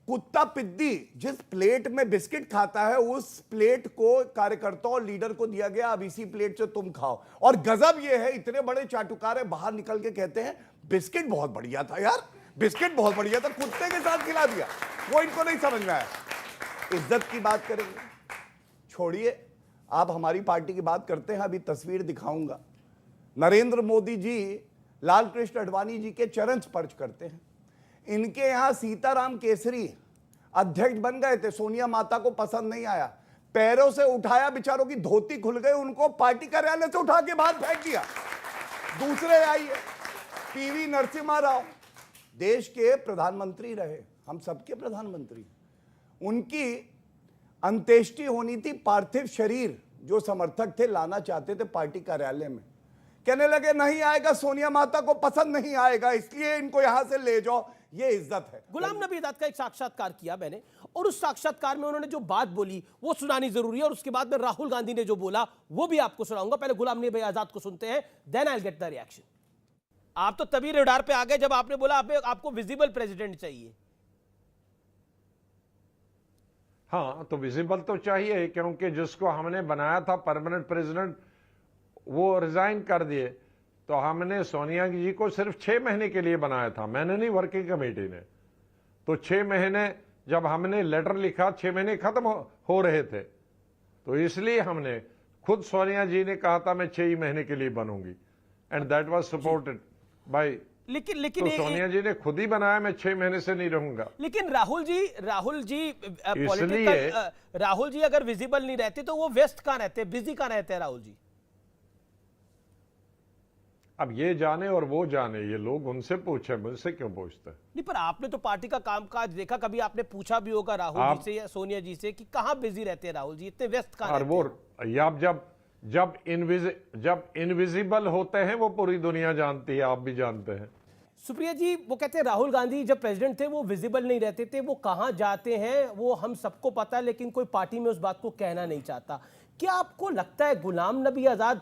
कुत्ता पिद्दी जिस प्लेट में बिस्किट खाता है, उस प्लेट को कार्यकर्ता और लीडर को दिया गया, अब इसी प्लेट से तुम खाओ। और गजब ये है, इतने बड़े चाटुकार है, बाहर निकल के कहते हैं बिस्किट बहुत बढ़िया था यार, बिस्किट बहुत बढ़िया था, कुत्ते के साथ खिला दिया। वो इनको नहीं समझ में आया। इज्जत की बात करेंगे, छोड़िए, आप हमारी पार्टी की बात करते हैं। अभी तस्वीर दिखाऊंगा, नरेंद्र मोदी जी लाल कृष्ण आडवाणी जी के चरण स्पर्श करते हैं। इनके यहां सीताराम केसरी अध्यक्ष बन गए थे, सोनिया माता को पसंद नहीं आया, पैरों से उठाया, बेचारों की धोती खुल गई, उनको पार्टी कार्यालय से उठा के बाहर फेंक दिया। दूसरे आइए, पीवी नरसिम्हा राव देश के प्रधानमंत्री रहे, हम सबके प्रधानमंत्री, उनकी अंत्येष्टि होनी थी, पार्थिव शरीर जो समर्थक थे लाना चाहते थे पार्टी कार्यालय में, कहने लगे नहीं आएगा, सोनिया माता को पसंद नहीं आएगा, इसलिए इनको यहां से ले जाओ। ये इज्जत है। गुलाम नबी आजाद का एक साक्षात्कार किया मैंने, और उस साक्षात्कार में उन्होंने जो बात बोली वो सुनानी जरूरी है, और उसके बाद में राहुल गांधी ने जो बोला वो भी आपको सुनाऊंगा। पहले गुलाम नबी आजाद को सुनते हैं, then I will get the reaction. आप तो तभी रडार पे आ गए जब आपने बोला आपको विजिबल प्रेसिडेंट चाहिए। हाँ, तो विजिबल तो चाहिए, क्योंकि जिसको हमने बनाया था परमानेंट प्रेसिडेंट वो रिजाइन कर दिए। तो हमने सोनिया जी को सिर्फ 6 महीने के लिए बनाया था, मैंने नहीं, वर्किंग कमेटी ने। तो 6 महीने जब हमने लेटर लिखा, 6 महीने खत्म हो रहे थे, तो इसलिए हमने खुद सोनिया जी ने कहा था मैं 6 ही महीने के लिए बनूंगी, and that was supported by. लेकिन तो सोनिया जी ने खुद ही बनाया मैं 6 महीने से नहीं रहूंगा। लेकिन राहुल जी पॉलिटिकल, राहुल जी अगर विजिबल नहीं रहते तो वो व्यस्त कहां रहते, बिजी कहां रहते हैं राहुल जी? अब ये जाने और वो जाने, ये लोग उनसे पूछे, मुझसे क्यों पूछते हैं? नहीं, पर आपने तो पार्टी का कामकाज देखा, कभी आपने पूछा भी होगा राहुल जी से या सोनिया जी से कि कहां बिजी रहते हैं राहुल जी, इतने व्यस्त कहां और रहते वो हैं? आप जब इनविजिबल होते हैं वो पूरी दुनिया जानती है, आप भी जानते हैं। सुप्रिया जी, वो कहते हैं राहुल गांधी जब प्रेसिडेंट थे वो विजिबल नहीं रहते थे, वो कहां जाते हैं वो हम सबको पता है, लेकिन कोई पार्टी में उस बात को कहना नहीं चाहता। क्या आपको लगता है गुलाम नबी आजाद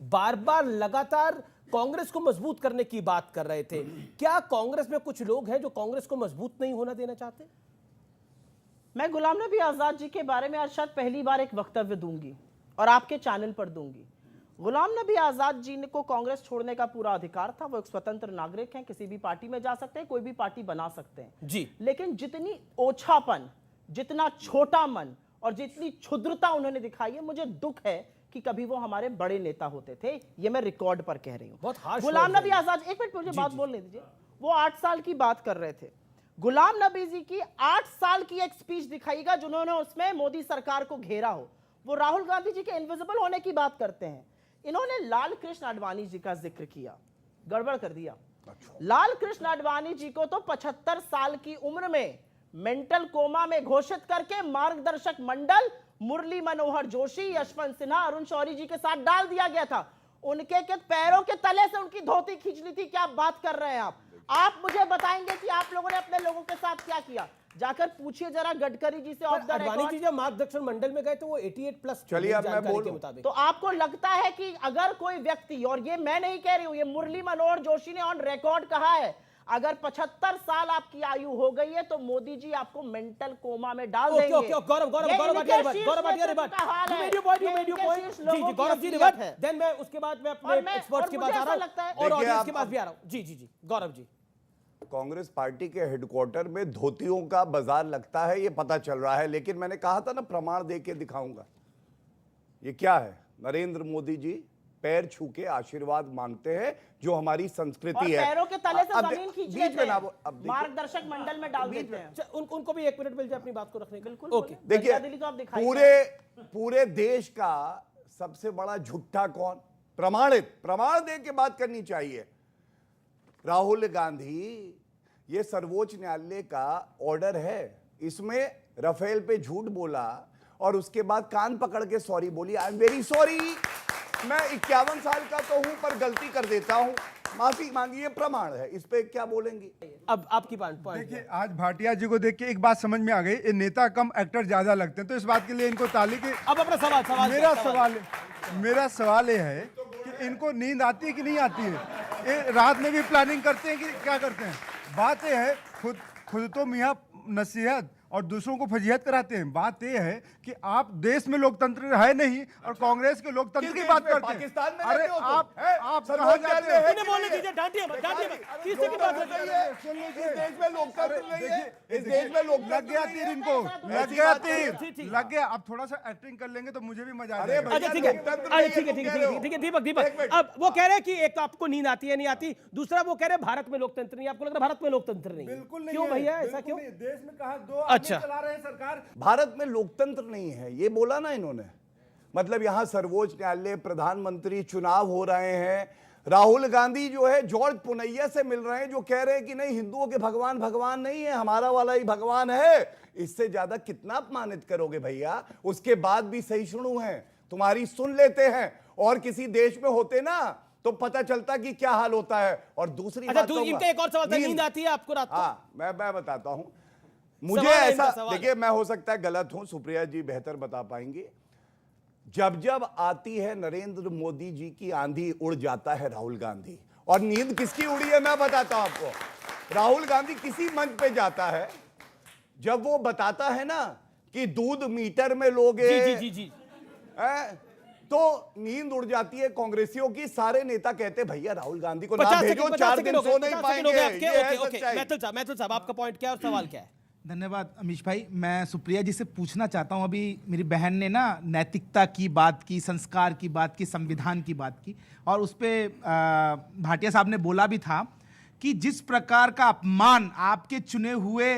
बार बार लगातार कांग्रेस को मजबूत करने की बात कर रहे थे? क्या कांग्रेस में कुछ लोग हैं जो कांग्रेस को मजबूत नहीं होना देना चाहते? मैं गुलाम नबी आजाद जी के बारे में आज शायद पहली बार एक वक्तव्य दूंगी और आपके चैनल पर दूंगी। गुलाम नबी आजाद जी को कांग्रेस छोड़ने का पूरा अधिकार था। वो एक स्वतंत्र नागरिक हैं, किसी भी पार्टी में जा सकते हैं, कोई भी पार्टी बना सकते हैं जी। लेकिन जितनी ओछापन, जितना छोटा मन और जितनी क्षुद्रता उन्होंने दिखाई है, मुझे दुख है कि कभी वो हमारे बड़े नेता होते थे। ये मैं रिकॉर्ड पर कह रही हूं। बहुत harsh गुलाम words नबी हैं। आजाद, एक मिनट मुझे बात बोलने दीजिए। वो 8 साल की बात कर रहे थे। गुलाम नबी जी की 8 साल की एक स्पीच दिखाइएगा जिन्होंने उसमें मोदी सरकार को घेरा हो। वो राहुल गांधी जी के इनविजिबल होने की बात करते हैं। इन्होंने लाल कृष्ण आडवाणी जी का जिक्र किया, गड़बड़ कर दिया। लाल कृष्ण आडवाणी जी को तो 75 साल की उम्र में मेंटल कोमा में घोषित करके मार्गदर्शक मंडल मुरली मनोहर जोशी, यशवंत सिन्हा, अरुण शौरी जी के साथ डाल दिया गया था। उनके के पैरों के तले से उनकी धोती खींच ली थी। क्या बात कर रहे हैं आप मुझे बताएंगे कि आप लोगों ने अपने लोगों के साथ क्या किया? जाकर पूछिए जरा गडकरी जी से। Off the Advani ji record जब मार्गदर्शन मंडल में गए तो वो 88+ चलिए, अब मैं जानकारी के बोलूं। मुताबिक। तो आपको लगता है कि अगर कोई व्यक्ति, और ये मैं नहीं कह रही हूं, ये मुरली मनोहर जोशी ने ऑन रिकॉर्ड कहा है, अगर 75 साल आपकी आयु हो गई है तो मोदी जी आपको मेंटल कोमा में डाल ओके, देंगे। ओके, गौरव ये भाटिया इनके शीर्ष रिबट। नेतृत्व का हाल है। You made your point, ये you made your इनके point। शीर्ष जी लोगों जी, की गौरव जी असलियत रिबट। है। देन मैं उसके बाद मैं अपने और मैं- एक्सपर्ट्स और के मुझे पास आ ऐसा रहा हूं लगता है- और देखिए, ऑडियंस के आप- पास भी आ रहा हूं। जी जी जी, गौरव जी। कांग्रेस पार्टी के हेडक्वार्टर में धोतियों का बाजार लगता है, ये पता चल रहा है। लेकिन मैंने कहा था ना, प्रमाण दे के दिखाऊंगा। ये क्या है? नरेंद्र मोदी जी पैर छू के आशीर्वाद मांगते हैं, जो हमारी और संस्कृति है। पैरों के तले से अब जमीन खींच बीच लेते में ना हैं, वो- अब देखिए- मार्गदर्शक मंडल में डाल देते हैं। उनको भी 1 मिनट मिल जाए अपनी बात को रखने के। बिल्कुल ओके। बोलिए। देखिए, जनता तो आप दिखाई पूरे देश का सबसे बड़ा झुट्ठा कौन? प्रमाण दे के बात करनी चाहिए। राहुल गांधी, ये सर्वोच्च न्यायालय का ऑर्डर है, इसमें राफेल पे झूठ बोला और उसके बाद कान पकड़ के सॉरी बोली। आई एम वेरी सॉरी, मैं 51 साल का तो हूं पर गलती कर देता हूं, माफी मांगी। ये प्रमाण है, इस पे क्या बोलेंगी? अब आपकी पॉइंट देखिए, आज भाटिया जी को देख के एक बात समझ में आ गई, ये नेता कम एक्टर ज्यादा लगते हैं, तो इस बात के लिए इनको ताली के। अब अपना सवाल मेरा सवाल ये है कि इनको नींद आती है कि नहीं आती है? ये रात में भी प्लानिंग करते हैं कि क्या करते हैं? बात ये है, खुद तो मियाँ नसीहत और दूसरों को फजीहत कराते हैं। बात यह है कि आप देश में लोकतंत्र है नहीं और कांग्रेस के लोकतंत्र की बात करते हैं। पाकिस्तान में अरे रहते हो तुम? आप सर्वोच्च कहाँ जाते न्यायालय है हो? कि बोलने नहीं है? दीजिए, डांटिए मत, डांटिए मत। अरे किसी की बात जो नहीं है, सुन लीजिए। इस देश में लोकतंत्र नहीं है। देखिए, इस देश में लोकतंत्र लग गया नहीं तीर है। इनको, लग ऐसी गया बात नहीं है। तीर, लग गया। अब थोड़ा सा एक्टिंग कर लेंगे तो मुझे भी मजा आ अरे जाएगा। अच्छा ठीक है, लोकतंत्र अरे नहीं है, ठीक है, तुम ठीक है, कह रहे हो। ठीक है, दीपक एक दीपक मिनट। अब वो कह रहे हैं कि एक तो आपको नींद आती है नहीं आती, दूसरा वो कह रहे हैं भारत में लोकतंत्र नहीं, आपको लग रहा है भारत में लोकतंत्र नहीं है। बिल्कुल नहीं क्यों है, भैया, ऐसा बिल्कुल क्यों? नहीं। देश में कहा दो अच्छा। आदमी चला रहे हैं सरकार। भारत में लोकतंत्र नहीं है, ये बोला ना इन्होंने। मतलब यहां सर्वोच्च न्यायालय, प्रधानमंत्री, चुनाव हो रहे हैं। राहुल गांधी जो है जॉर्ज पुनैया से मिल रहे हैं, जो कह रहे हैं कि नहीं, हिंदुओं के भगवान भगवान नहीं है, हमारा वाला ही भगवान है। इससे ज्यादा कितना अपमानित करोगे भैया? उसके बाद भी सहिष्णु हैं, तुम्हारी सुन लेते हैं। और किसी देश में होते ना तो पता चलता कि क्या हाल होता है। और दूसरी अच्छा, बात कहूंगा, इनका एक और सवाल था, नींद आती है आपको रात को? हाँ, मैं बताता हूं। मुझे सवाल है ऐसा, इनका, सवाल देखिए, मैं हो सकता है गलत हूं, सुप्रिया जी बेहतर बता पाएंगी। जब आती है नरेंद्र मोदी जी की आंधी, उड़ जाता है राहुल गांधी। और नींद किसकी उड़ी है मैं बताता हूं आपको। राहुल गांधी किसी मंच पे जाता है, जब वो बताता है ना कि दूध मीटर में लोगे, जी जी जी जी, तो नींद उड़ जाती है कांग्रेसियों की। सारे नेता कहते हैं भैया राहुल गांधी को ना 50 भेजो, सेकंड 4 दिन सो नहीं 50 सेकंड पाएंगे। हो गए आपके। ये है ओके ओके, सच्चाई। मैथुल साहब आपका पॉइंट क्या है और सवाल क्या है? धन्यवाद अमीश भाई। मैं सुप्रिया जी से पूछना चाहता हूं, अभी मेरी बहन ने ना नैतिकता की बात की, संस्कार की बात की, संविधान की बात की, और उस पर भाटिया साहब ने बोला भी था कि जिस प्रकार का अपमान आपके चुने हुए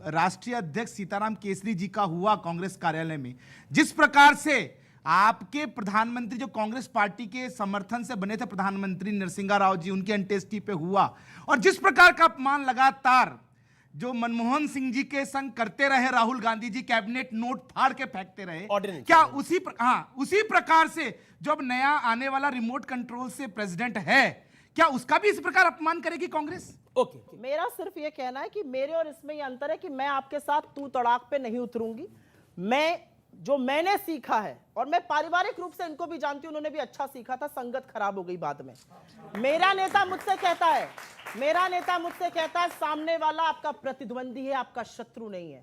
राष्ट्रीय अध्यक्ष सीताराम केसरी जी का हुआ कांग्रेस कार्यालय में, जिस प्रकार से आपके प्रधानमंत्री जो कांग्रेस पार्टी के समर्थन से बने थे प्रधानमंत्री नरसिंहा राव जी, उनकी अंत्येष्टि पे हुआ, और जिस प्रकार का अपमान लगातार जो मनमोहन सिंह जी के संग करते रहे राहुल गांधी जी, कैबिनेट नोट फाड़ के फेंकते रहे, क्या उसी प्रकार से जो अब नया आने वाला रिमोट कंट्रोल से प्रेसिडेंट है, क्या उसका भी इस प्रकार अपमान करेगी कांग्रेस? ओके, मेरा सिर्फ ये कहना है कि मेरे और इसमें ये अंतर है कि मैं आपके साथ तू तड़ाक पे नहीं उतरूंगी। मैं जो मैंने सीखा है, और मैं पारिवारिक रूप से इनको भी जानती हूं, उन्होंने भी अच्छा सीखा था, संगत खराब हो गई बाद में। मेरा नेता मुझसे कहता है सामने वाला आपका प्रतिद्वंदी है, आपका शत्रु नहीं है।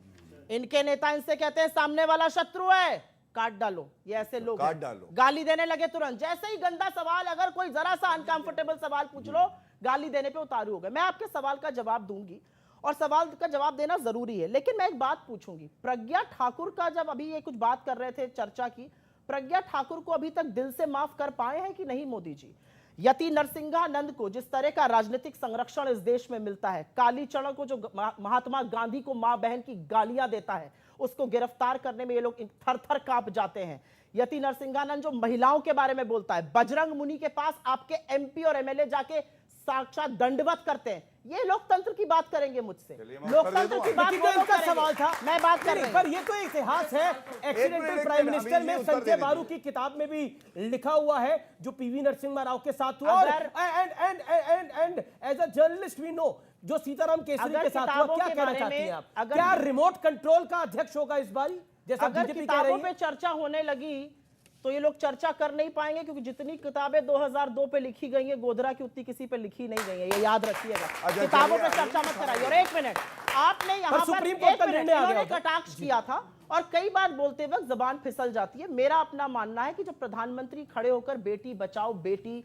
इनके नेता इनसे कहते हैं सामने वाला शत्रु है, काट डालो, ये ऐसे लोग काट हैं। डालो। गाली देने लगे तुरंत, जैसे ही गंदा सवाल, अगर कोई जरा सा अनकंफर्टेबल सवाल पूछ लो, गाली देने पे उतारू हो गए। मैं आपके सवाल का जवाब दूंगी और सवाल का जवाब देना जरूरी है, लेकिन मैं एक बात पूछूंगी। प्रज्ञा ठाकुर का, जब अभी ये कुछ बात कर रहे थे चर्चा की, प्रज्ञा ठाकुर को अभी तक दिल से माफ कर पाए हैं कि नहीं मोदी जी? यति नरसिंहानंद को जिस तरह का राजनीतिक संरक्षण इस देश में मिलता है, कालीचरण को जो महात्मा गांधी को मां बहन की गालियां देता है, उसको गिरफ्तार करने में ये लोग थर थर कांप जाते हैं। यति नरसिंहानंद जो महिलाओं के बारे में बोलता है, बजरंग मुनि के पास आपके एमपी और एमएलए जाके साक्षात दंडवत करते हैं, ये लोकतंत्र की बात करेंगे मुझसे। लोकतंत्र की बात इनका सवाल था, मैं बात कर रही हूं। पर ये तो इतिहास है। एक्सीडेंटल प्राइम मिनिस्टर में संजय बारू की किताब में भी लिखा हुआ है, जो पीवी नरसिम्हा राव के साथ हुआ। And as a journalist we know, जो सीताराम केसरी के साथ हुआ, क्या कहना चाहती हैं आप? क्या रिमोट कंट्रोल का अध्यक्ष होगा इस बारी, जैसा बीजेपी कह रही है? किताबों पे चर्चा होने लगी तो ये लोग चर्चा कर नहीं पाएंगे, क्योंकि जितनी किताबें 2002 पे लिखी गई है गोधरा की, उतनी किसी पे लिखी नहीं गई है, ये याद रखिएगा। किताबों पे चर्चा मत कराइए। और एक मिनट, आपने यहाँ पर सुप्रीम कोर्ट का निर्णय आ गया, कटाक्ष किया था और कई बार बोलते वक्त जबान फिसल जाती है। मेरा अपना मानना है कि जब प्रधानमंत्री खड़े होकर बेटी बचाओ बेटी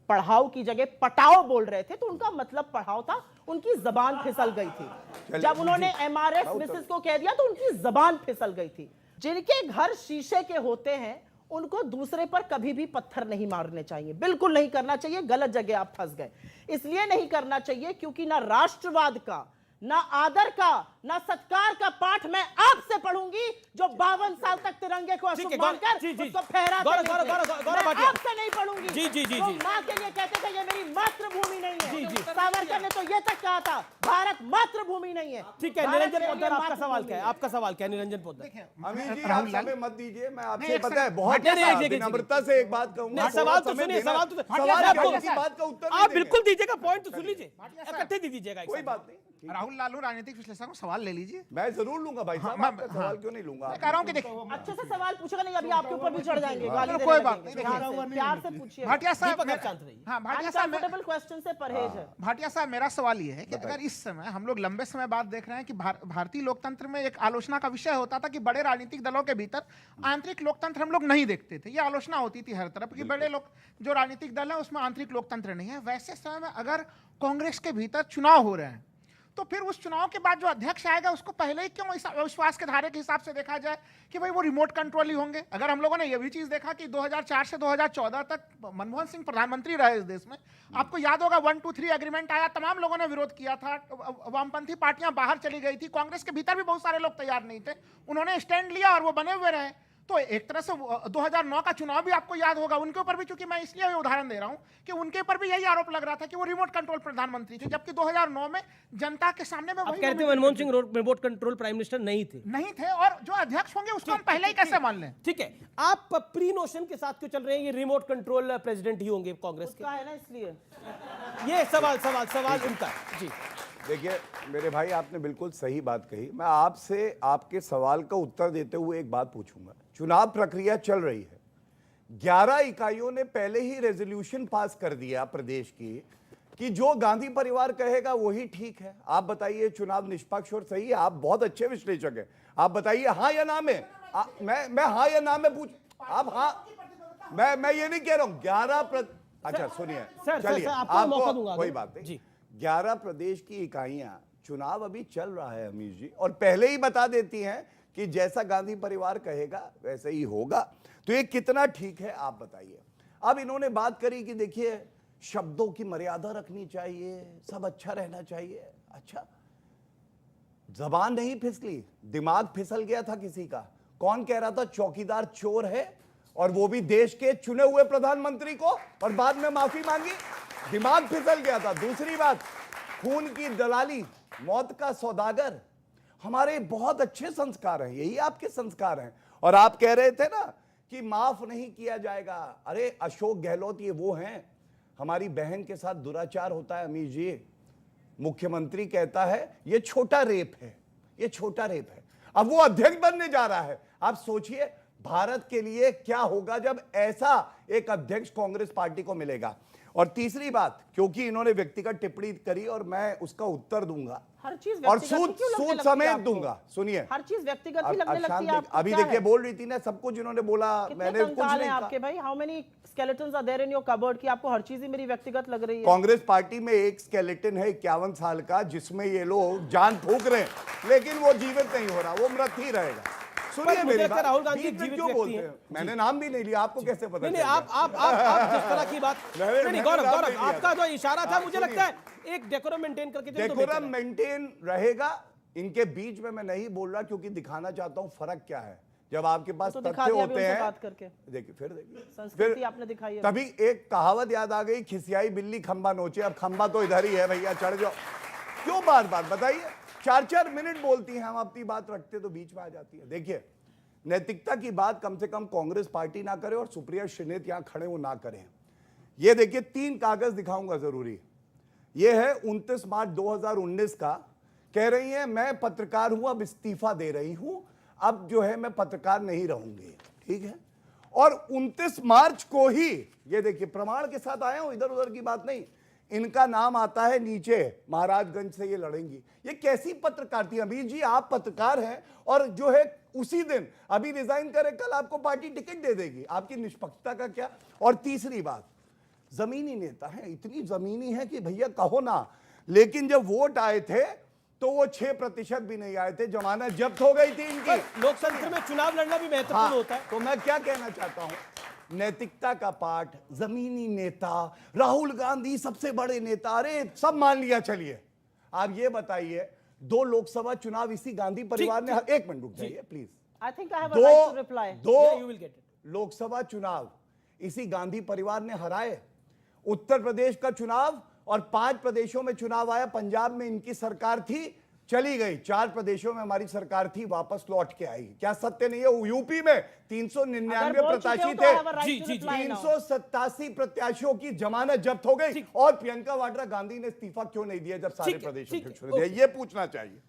पढ़ाओ की जगह पटाओ बोल रहे थे, तो उनका मतलब पढ़ाओ था, उनकी जबान फिसल गई थी। जब उन्होंने एमआरएफ मिसेस को कह दिया तो उनकी जबान फिसल गई थी। जिनके घर शीशे के होते हैं उनको दूसरे पर कभी भी पत्थर नहीं मारने चाहिए, बिल्कुल नहीं करना चाहिए। गलत जगह आप फंस गए, इसलिए नहीं करना चाहिए क्योंकि ना राष्ट्रवाद का, ना आदर का, ना सत्कार का पाठ मैं आपसे पढ़ूंगी, जो 52 साल तक तिरंगे को अशुभ मानकर उसको फहराते मैं आपसे नहीं पढ़ूंगी। तो मां के लिए कहते थे ये मेरी मातृभूमि नहीं है। सावरकर ने तो ये तक कहा था भारत मातृभूमि नहीं है। ठीक है, निरंजन पोद्दार, आपका सवाल क्या है? आपका सवाल क्या है निरंजन पोद्दार? अमित जी, आप समय मत दीजिए, मैं आपसे पता है बहुत विनम्रता से एक बात कहूंगा। सवाल तो सुनिए, सवाल तो बात का उत्तर आप बिल्कुल दीजिएगा, पॉइंट तो सुन लीजिए, इकट्ठे दे दीजिएगा। कोई बात नहीं। राहुल लालू राजनीतिक विश्लेषक को सवाल ले लीजिए। मैं जरूर लूंगा भाई साहब, आपका सवाल क्यों नहीं लूंगा? मैं कह रहा हूं कि देखिए, अच्छे से सवाल पूछेगा नहीं, अभी आपके ऊपर भी चढ़ जाएंगे, गाली देने कोई बात लगेंगे। नहीं, प्यार से पूछिए। भाटिया साहब, भाटिया साहब, अनकंफर्टेबल क्वेश्चन से परहेज है। भाटिया साहब, मेरा सवाल ये है कि अगर इस समय हम लोग लंबे समय बाद देख रहे हैं कि भारतीय लोकतंत्र में एक आलोचना का विषय होता था कि बड़े राजनीतिक दलों के भीतर आंतरिक लोकतंत्र हम लोग नहीं देखते थे, ये आलोचना होती थी हर तरफ कि बड़े लोग जो राजनीतिक दल है उसमें आंतरिक लोकतंत्र नहीं है। वैसे समय में अगर कांग्रेस के भीतर चुनाव हो रहे हैं, तो फिर उस चुनाव के बाद जो अध्यक्ष आएगा उसको पहले ही क्यों इस विश्वास के धारे के हिसाब से देखा जाए कि भाई वो रिमोट कंट्रोल ही होंगे? अगर हम लोगों ने ये भी चीज देखा कि 2004 से 2014 तक मनमोहन सिंह प्रधानमंत्री रहे इस देश में, आपको याद होगा 1-2-3 एग्रीमेंट आया, तमाम लोगों ने विरोध किया था, वामपंथी पार्टियां बाहर चली गई थी, कांग्रेस के भीतर भी बहुत सारे लोग तैयार नहीं थे, उन्होंने स्टैंड लिया और वो बने हुए रहे। तो एक तरह से 2009 का चुनाव भी आपको याद होगा, उनके ऊपर भी, चूंकि मैं इसलिए उदाहरण दे रहा हूं कि उनके ऊपर भी यही आरोप लग रहा था कि वो रिमोट कंट्रोल प्रधानमंत्री थे, जबकि 2009 में जनता के सामने में आप कहते हैं Manmohan Singh remote control prime minister नहीं थे, और जो अध्यक्ष होंगे उसको हम पहले ही कैसे मान लें? ठीक है, आप प्री नोशन के साथ क्यों चल रहे हैं? ये रिमोट कंट्रोल प्रेसिडेंट ही होंगे कांग्रेस के, है ना, इसलिए ये सवाल उनका। जी देखिए मेरे भाई, आपने बिल्कुल सही बात कही। मैं आपसे आपके सवाल का उत्तर देते हुए एक बात पूछूंगा। चुनाव प्रक्रिया चल रही है, 11 इकाइयों ने पहले ही रेजोल्यूशन पास कर दिया प्रदेश की कि जो गांधी परिवार कहेगा वही ठीक है। आप बताइए चुनाव निष्पक्ष और सही है? आप बहुत अच्छे विश्लेषक हैं, आप बताइए हाँ या ना में। मैं हाँ या ना में पूछ, आप हाँ, मैं ये नहीं कह रहा हूं। अच्छा सुनिए, चलिए आपको कोई बात नहीं। 11 प्रदेश की इकाइयां, चुनाव अभी चल रहा है अमीश जी, और पहले ही बता देती हैं कि जैसा गांधी परिवार कहेगा वैसे ही होगा। तो ये कितना ठीक है आप बताइए। अब इन्होंने बात करी कि देखिए शब्दों की मर्यादा रखनी चाहिए, सब अच्छा रहना चाहिए। अच्छा, जबान नहीं फिसली, दिमाग फिसल गया था किसी का। कौन कह रहा था चौकीदार चोर है, और वो भी देश के चुने हुए प्रधानमंत्री को, और बाद में माफी मांगी? दिमाग फिसल गया था। दूसरी बात, खून की दलाली, मौत का सौदागर। हमारे बहुत अच्छे संस्कार हैं, यही आपके संस्कार हैं। और आप कह रहे थे ना कि माफ नहीं किया जाएगा। अरे अशोक गहलोत ये वो हैं, हमारी बहन के साथ दुराचार होता है अमीश जी, मुख्यमंत्री कहता है ये छोटा रेप है, ये छोटा रेप है। अब वो अध्यक्ष बनने जा रहा है। आप सोचिए भारत के लिए क्या होगा जब ऐसा एक अध्यक्ष कांग्रेस पार्टी को मिलेगा। और तीसरी बात, क्योंकि इन्होंने व्यक्तिगत टिप्पणी करी और मैं उसका उत्तर दूंगा, हर चीज और व्यक्तिगत सूद क्यों लगने सूद लगती है समेत आपको? दूंगा। सुनिए, हर चीज व्यक्तिगत ही अब लगने लगती शांत है आपको, अभी क्या देखिए है? बोल रही थी ना, सब कुछ इन्होंने बोला, कितने मैंने कुछ कंकाल नहीं हैं कहा। आपके भाई? How many skeletons are there in your cupboard कि आपको हर चीज ही मेरी व्यक्तिगत लग रही है? कांग्रेस पार्टी में एक स्केलेटन है 51 साल का, जिसमें ये लोग जान फूंक रहे हैं, लेकिन वो जीवित नहीं हो रहा, वो मृत ही रहेगा। सुनिए मुझे मेरी लगता है बात, राहुल गांधी बीच में जीवित क्यों व्यक्ति बोलते हैं। हैं? मैंने नाम भी नहीं लिया, आपको कैसे पता नहीं चल नहीं, गया? आप जिस तरह की बात मैंने नहीं गौरव नाम गौरव नहीं लिया आपका था। जो इशारा था, मुझे सुनिए। लगता है एक डेकोरम मेंटेन करके चले तो बेहतर डेकोरम है। मेंटेन रहेगा। इनके बीच में मैं नहीं बोल रहा, क्योंकि दिखाना चाहता हूं फर्क क्या है। जब आपके पास तो दिखा तथ्य दिया अभी होते उनसे हैं, बात करके। देखिए फिर देखिए, संस्कृति आपने दिखाई है। तभी एक कहावत याद आ गई, खिसियाई बिल्ली खंबा नोचे। अब खंबा तो इधर ही है भैया, चढ़ जाओ। क्यों बार बार बताइए? 4-4 मिनट बोलती हैं, हम अपनी बात रखते तो बीच में आ जाती है। देखिए, नैतिकता की बात कम से कम कांग्रेस पार्टी ना करे और सुप्रिया श्रीनेत यहां खड़े वो ना करें। ये देखिए 3 कागज दिखाऊंगा जरूरी। ये है 29 मार्च 2019 का। कह रही हैं मैं पत्रकार हूं, अब इस्तीफा दे रही हूं, अब जो है मैं पत्रकार नहीं रहूंगी। ठीक है। और 29 मार्च को ही, ये देखिए प्रमाण के साथ आए हो, इधर उधर की बात नहीं, इनका नाम आता है नीचे, महाराजगंज से ये लड़ेंगी। ये कैसी पत्रकार थी? अभी जी आप पत्रकार हैं और जो है उसी दिन अभी रिजाइन करे, कल आपको पार्टी टिकट दे देगी। आपकी निष्पक्षता का क्या? और तीसरी बात, जमीनी नेता है, इतनी जमीनी है कि भैया कहो ना, लेकिन जब वोट आए थे तो वो 6% भी नहीं आए थे, जमानत जब्त हो गई थी इनकी। लोकतंत्र में चुनाव लड़ना भी महत्वपूर्ण होता है। तो मैं क्या कहना चाहता हूं, नैतिकता का पाठ, जमीनी नेता, राहुल गांधी सबसे बड़े नेता, अरे सब मान लिया। चलिए आप ये बताइए, 2 लोकसभा चुनाव इसी गांधी परिवार ने, एक मिनट रुक जाइए please. I think I have a right to reply. दो लोकसभा चुनाव इसी गांधी परिवार ने हराए। उत्तर प्रदेश का चुनाव और 5 प्रदेशों में चुनाव आया, पंजाब में इनकी सरकार थी, चली गई। 4 प्रदेशों में हमारी सरकार थी, वापस लौट के आई। क्या सत्य नहीं है? यूपी में 399 प्रत्याशी थे, 387 प्रत्याशियों की जमानत जब्त हो गई। और प्रियंका वाड्रा गांधी ने इस्तीफा क्यों नहीं दिया जब सारे प्रदेश अध्यक्षों ने दिया? ये पूछना चाहिए।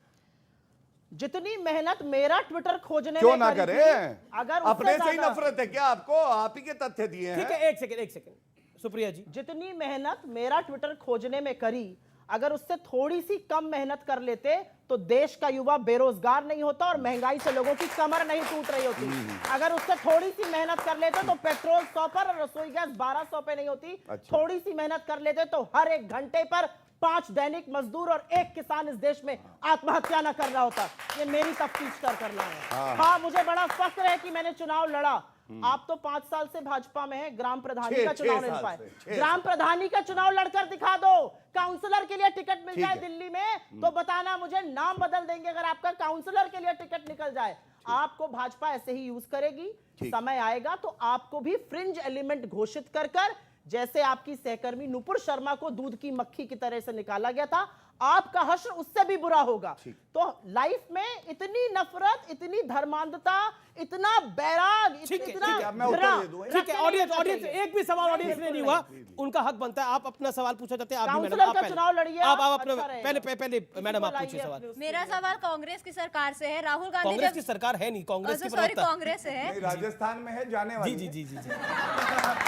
जितनी मेहनत मेरा ट्विटर खोजने क्यों में ना करी करें? थी, अगर उससे अपने से ही ज्यादा- नफरत है क्या आपको? आप ही के तथ्य दिए हैं। ठीक है, एक सेकंड सुप्रिया जी, जितनी मेहनत मेरा ट्विटर खोजने में करी, अगर उससे थोड़ी सी कम मेहनत कर लेते तो देश का युवा बेरोजगार नहीं होता और महंगाई से लोगों की कमर नहीं टूट रही होती। अगर उससे थोड़ी सी मेहनत कर लेते तो पेट्रोल 100 पर और रसोई गैस 1200 पे नहीं होती। अच्छा। थोड़ी सी मेहनत कर लेते तो हर एक घंटे पर 5 दैनिक मजदूर और 1 किसान इस देश में आत्महत्या न कर रहा होता। ये मेरी तफ्तीश कर करना है। हाँ, मुझे बड़ा फख्र है कि मैंने चुनाव लड़ा। आप तो 5 साल से भाजपा में हैं, ग्राम प्रधानी का चुनाव नहीं लड़ पाए। ग्राम प्रधानी का चुनाव लड़कर दिखा दो। काउंसलर के लिए टिकट मिल जाए दिल्ली में तो बताना, मुझे नाम बदल देंगे अगर आपका काउंसलर के लिए टिकट निकल जाए। आपको भाजपा ऐसे ही यूज करेगी। समय आएगा तो आपको भी फ्रिंज एलिमेंट घोषित कर कर, जैसे आपकी सहकर्मी नुपुर शर्मा को दूध की मक्खी की तरह से निकाला गया था, आपका हश्र उससे भी बुरा होगा। तो लाइफ में इतनी नफरत, इतनी धर्मांधता, इतना बैराग, इतना ठीक है। ऑडियंस एक भी सवाल ऑडियंस ने नहीं हुआ, उनका हक बनता है। आप अपना सवाल पूछा चाहते हैं, आप भी मैडम, काउंसलर का चुनाव लड़िए। आप अपने पहले मैडम आप पूछिए सवाल। मेरा सवाल कांग्रेस की सरकार से है। राहुल गांधी कांग्रेस की सरकार है नहीं, कांग्रेस की सॉरी कांग्रेस है, राजस्थान में है, जाने वाली। जी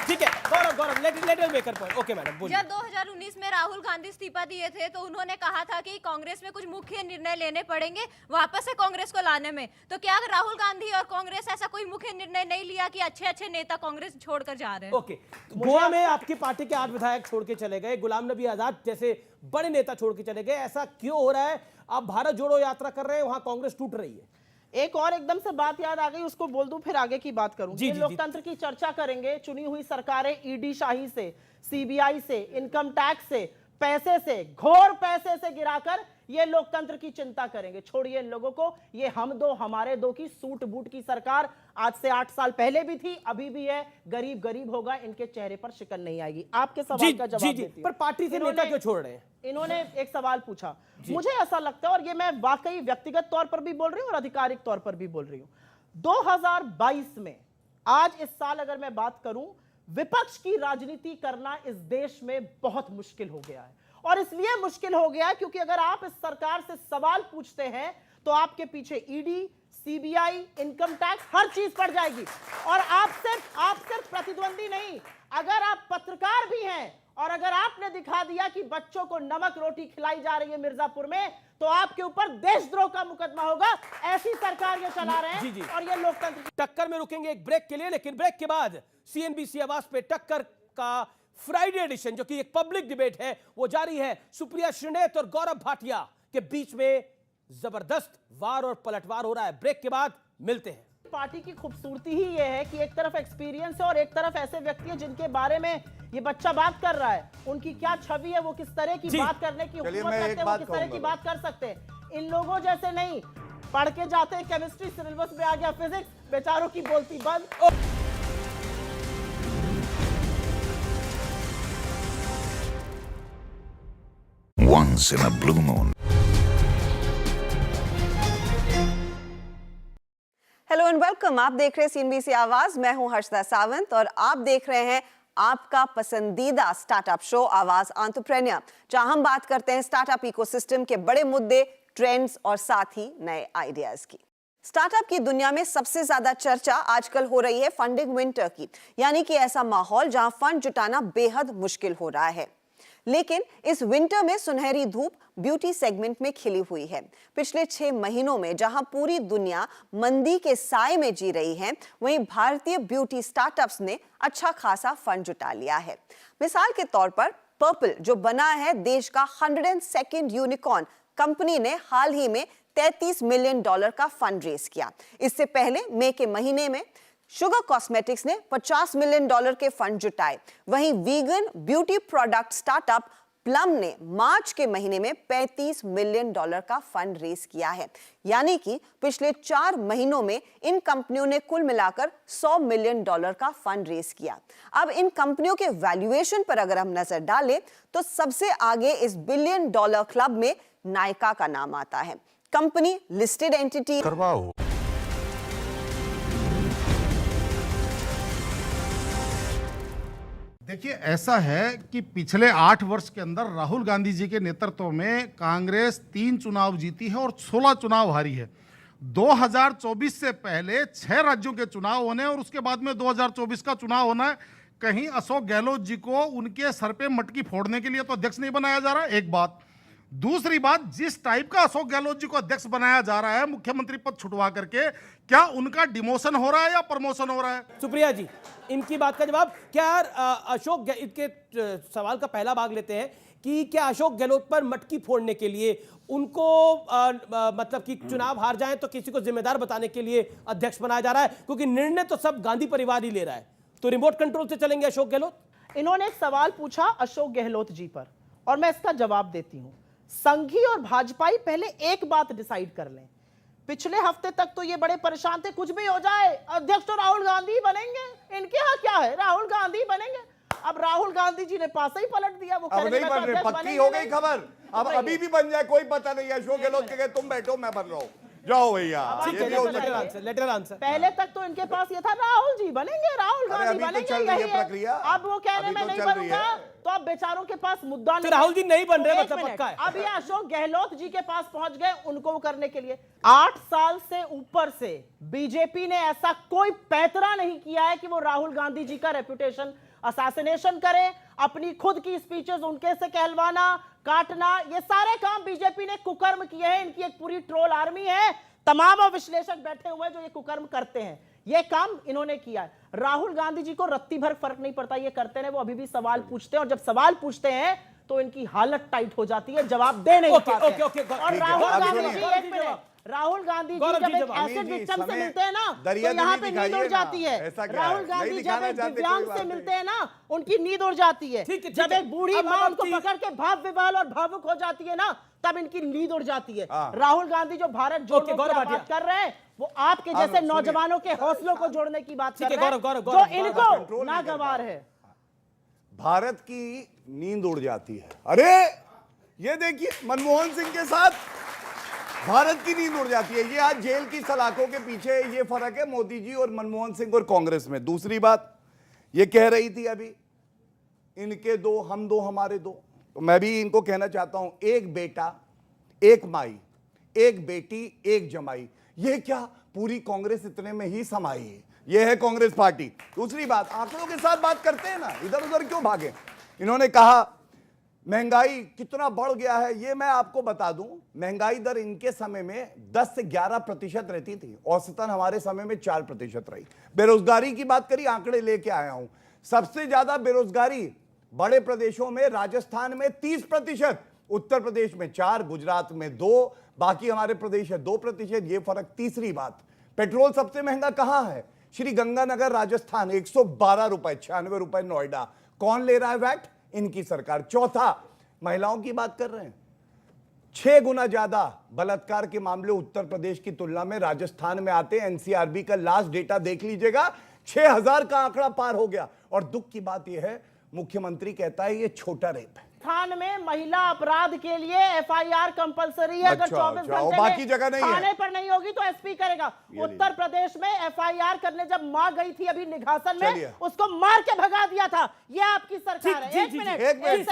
ठीक है। Gaurav let me make a point. Okay madam बोलिए। जब 2019 में राहुल गांधी इस्तीफा दिए थे तो उन्होंने कहा था कि कांग्रेस में कुछ मुख्य निर्णय लेने पड़ेंगे वापस से कांग्रेस को लाने में। तो क्या राहुल गांधी और कांग्रेस ऐसा कोई मुख्य निर्णय नहीं लिया कि अच्छे नेता कांग्रेस छोड़कर जा रहे हैं? ओके, गोवा में आपकी पार्टी के 8 विधायक छोड़ के चले गए, गुलाम नबी आजाद जैसे बड़े नेता छोड़ के चले गए, ऐसा क्यों हो रहा है? आप भारत जोड़ो यात्रा कर रहे हैं, वहां कांग्रेस टूट रही है। एक और एकदम से बात याद आ गई, उसको बोल दूं फिर आगे की बात करूं। ये लोकतंत्र की चर्चा करेंगे, चुनी हुई सरकारें ईडी शाही से, सीबीआई से, इनकम टैक्स से, पैसे से, घोर पैसे से गिराकर ये लोकतंत्र की चिंता करेंगे। छोड़िए इन लोगों को। ये हम दो हमारे दो की सूट बूट की सरकार आज से 8 साल पहले भी थी, अभी भी है। गरीब गरीब होगा, इनके चेहरे पर शिकन नहीं आएगी। आपके सवाल का जवाब देती हूं। पर पार्टी से नेता क्यों छोड़ रहे हैं? इन्होंने एक सवाल पूछा, मुझे ऐसा लगता है, और ये मैं वाकई व्यक्तिगत तौर पर भी बोल रही हूं और आधिकारिक तौर पर भी बोल रही हूं, 2022 में, आज इस साल अगर मैं बात करूं, विपक्ष की राजनीति करना इस देश में बहुत मुश्किल हो गया है। और इसलिए मुश्किल हो गया क्योंकि अगर आप इस सरकार से सवाल पूछते हैं तो आपके पीछे ईडी, सीबीआई, इनकम टैक्स, हर चीज पड़ जाएगी। और आप सिर्फ प्रतिद्वंदी नहीं, अगर आप पत्रकार भी हैं और अगर आपने दिखा दिया कि बच्चों को नमक रोटी खिलाई जा रही है मिर्जापुर में, तो आपके ऊपर देशद्रोह का मुकदमा होगा। ऐसी सरकार ये चला रहे जी, जी। हैं और ये लोकतंत्र। टक्कर में रुकेंगे एक ब्रेक के लिए, लेकिन ब्रेक के बाद सीएनबीसी आवाज पे टक्कर का फ्राइडे एडिशन, जो कि एक पब्लिक डिबेट है, वो जारी है। सुप्रिया श्रीनेत और गौरव भाटिया के बीच में जबरदस्त वार और पलटवार हो रहा है। ब्रेक के बाद मिलते हैं। पार्टी की खूबसूरती ही ये है कि एक तरफ एक्सपीरियंस है और एक तरफ ऐसे व्यक्ति हैं जिनके बारे में ये बच्चा बात कर रहा है। उनकी क्या छवि है, वो किस तरह की बात करने की हुकूमत रखते हैं, वो किस तरह की बात कर सकते हैं। इन लोगों जैसे नहीं, पढ़ के जाते हैं केमिस्ट्री, सिलेबस में आ गया फिजिक्स, बेचारों की बोलती बंद। Once in a blue moon. Hello and welcome. आप देख रहे हैं सीएनबीसी आवाज। मैं हूं हर्षदा सावंत और आप देख रहे हैं आपका पसंदीदा स्टार्टअप शो आवाज एंटरप्रेन्योर, जहां हम बात करते हैं स्टार्टअप इकोसिस्टम के बड़े मुद्दे, ट्रेंड्स और साथ ही नए आइडियाज की। स्टार्टअप की दुनिया में सबसे ज्यादा चर्चा आजकल हो रही है फंडिंग विंटर की, यानी कि ऐसा माहौल जहां फंड जुटाना बेहद मुश्किल हो रहा है। लेकिन इस विंटर में सुनहरी धूप ब्यूटी सेगमेंट में खिली हुई है। पिछले 6 महीनों में जहां पूरी दुनिया मंदी के साए में जी रही है, वहीं भारतीय ब्यूटी स्टार्टअप्स ने अच्छा खासा फंड जुटा लिया है। मिसाल के तौर पर पर्पल, जो बना है देश का 102nd यूनिकॉर्न, कंपनी ने हाल ही में $33 मिलियन का फंड रेज किया। इससे पहले मई के महीने में शुगर कॉस्मेटिक्स ने $50 मिलियन के फंड जुटाए। वहीं vegan beauty product startup plum ने मार्च के महीने में $35 मिलियन का फंड रेज किया है। यानी कि पिछले 4 महीनों में इन कंपनियों ने कुल मिलाकर $100 मिलियन का फंड रेज किया। अब इन कंपनियों के वैल्यूएशन पर अगर हम नजर डालें तो सबसे आगे इस $1 बिलियन क्लब में नायका का नाम आता है। कंपनी लिस्टेड एंटिटी करवाओ। देखिए, ऐसा है कि पिछले 8 वर्ष के अंदर राहुल गांधी जी के नेतृत्व में कांग्रेस 3 चुनाव जीती है और 16 चुनाव हारी है। 2024 से पहले 6 राज्यों के चुनाव होने और उसके बाद में 2024 का चुनाव होना है। कहीं अशोक गहलोत जी को उनके सर पे मटकी फोड़ने के लिए तो अध्यक्ष नहीं बनाया जा रहा, एक बात। दूसरी बात, जिस टाइप का अशोक गहलोत जी को अध्यक्ष बनाया जा रहा है मुख्यमंत्री पद छुटवा करके, क्या उनका डिमोशन हो रहा है या प्रमोशन हो रहा है? सुप्रिया जी, इनकी बात का जवाब क्या? अशोक, इनके सवाल का पहला भाग लेते हैं कि क्या अशोक गहलोत पर मटकी फोड़ने के लिए उनको मतलब कि चुनाव हार जाएं तो किसी को जिम्मेदार बताने के लिए अध्यक्ष बनाया जा रहा है? क्योंकि निर्णय तो सब गांधी परिवार ही ले रहा है, तो रिमोट कंट्रोल से चलेंगे अशोक गहलोत? इन्होंने एक सवाल पूछा अशोक गहलोत जी पर और मैं इसका जवाब देती हूं। संघी और भाजपाई पहले एक बात डिसाइड कर लें। पिछले हफ्ते तक तो ये बड़े परेशान थे, कुछ भी हो जाए अध्यक्ष तो राहुल गांधी बनेंगे, इनके यहाँ क्या है, राहुल गांधी बनेंगे। अब राहुल गांधी जी ने पासा ही पलट दिया। वो अब नहीं बन रहे, पक्की हो गई खबर। अब अभी भी बन जाए कोई पता नहीं। अशोक गहलोत के तुम बैठो मैं बन रहा हूँ, जाओ भैया। Letter answer. पहले तक तो इनके पास ये था राहुल जी बनेंगे, राहुल गांधी बनेंगे, यही है। अब वो कह रहे मैं नहीं बनूंगा, तो अब बेचारों के पास मुद्दा नहीं। राहुल जी नहीं बन रहे, मतलब पक्का है। अब ये अशोक गहलोत जी के पास पहुंच गए उनको करने के लिए। 8 साल से ऊपर से बीजेपी ने ऐसा कोई पैतरा नहीं किया है कि वो राहुल गांधी जी का रेपुटेशन असैसिनेशन करे, अपनी खुद की स्पीचेस उनके से कहलवाना, काटना, ये सारे काम बीजेपी ने कुकर्म किए हैं। इनकी एक पूरी ट्रोल आर्मी है, तमाम विश्लेषक बैठे हुए जो ये कुकर्म करते हैं। ये काम इन्होंने किया है। राहुल गांधी जी को रत्ती भर फर्क नहीं पड़ता ये करते हैं, वो अभी भी सवाल पूछते हैं और जब सवाल पूछते हैं तो इनकी हालत टाइट हो जाती है, जवाब दे नहीं पाते। और राहुल गांधी जी, एक मिनट, राहुल गांधी जी जब एक एसिड विक्टिम से मिलते हैं ना तो यहाँ पे नींद उड़ जाती है। राहुल गांधी जब एक दिव्यांग से मिलते हैं ना उनकी नींद उड़ जाती है। जब एक बूढ़ी माँ उनको पकड़ के भाव विवाल और भावुक हो जाती है ना तब इनकी नींद उड़ जाती है। राहुल गांधी जो भारत जोड़ने की बात कर रहे हैं वो आपके जैसे नौजवानों के हौसलों को जोड़ने की बात कर रहे हैं जो इनको नागवार है। भारत की नींद उड़ जाती है। अरे ये देखिए, मनमोहन सिंह के साथ भारत की नींद उड़ जाती है। ये आज जेल की सलाखों के पीछे ये फर्क है मोदी जी और मनमोहन सिंह और कांग्रेस में। दूसरी बात ये कह रही थी अभी, इनके 2 हम 2 हमारे 2, तो मैं भी इनको कहना चाहता हूं, एक बेटा एक माई, एक बेटी एक जमाई। ये क्या पूरी कांग्रेस इतने में ही समाई है? ये है कांग्रेस पार्टी। दूसरी बात, आंकड़ों के साथ बात करते हैं ना, इधर उधर क्यों भागे? इन्होंने कहा महंगाई कितना बढ़ गया है, ये मैं आपको बता दूं, महंगाई दर इनके समय में 10 से 11% रहती थी, औसतन हमारे समय में 4% रही। बेरोजगारी की बात करी, आंकड़े लेके आया हूं, सबसे ज्यादा बेरोजगारी बड़े प्रदेशों में राजस्थान में 30%, उत्तर प्रदेश में 4%, गुजरात में 2%, बाकी हमारे प्रदेश है 2%। ये फर्क। तीसरी बात, पेट्रोल सबसे महंगा कहां है? श्री गंगानगर राजस्थान 112 रुपए, 96 रुपए नोएडा। कौन ले रहा है वैट? इनकी सरकार। चौथा, महिलाओं की बात कर रहे हैं, 6 गुना ज्यादा बलात्कार के मामले उत्तर प्रदेश की तुलना में राजस्थान में आते हैं। एनसीआरबी का लास्ट डेटा देख लीजिएगा, 6000 का आंकड़ा पार हो गया। और दुख की बात यह है, मुख्यमंत्री कहता है ये छोटा रेप है। राजस्थान में महिला अपराध के लिए एफआईआर कंपलसरी है। अगर 24 घंटे बाकी जगह नहीं थाने है, पर नहीं होगी तो एसपी करेगा। उत्तर प्रदेश में एफआईआर करने जब मां गई थी अभी निघासन में, उसको मार के भगा दिया था। ये आपकी सरकार है। एक मिनट,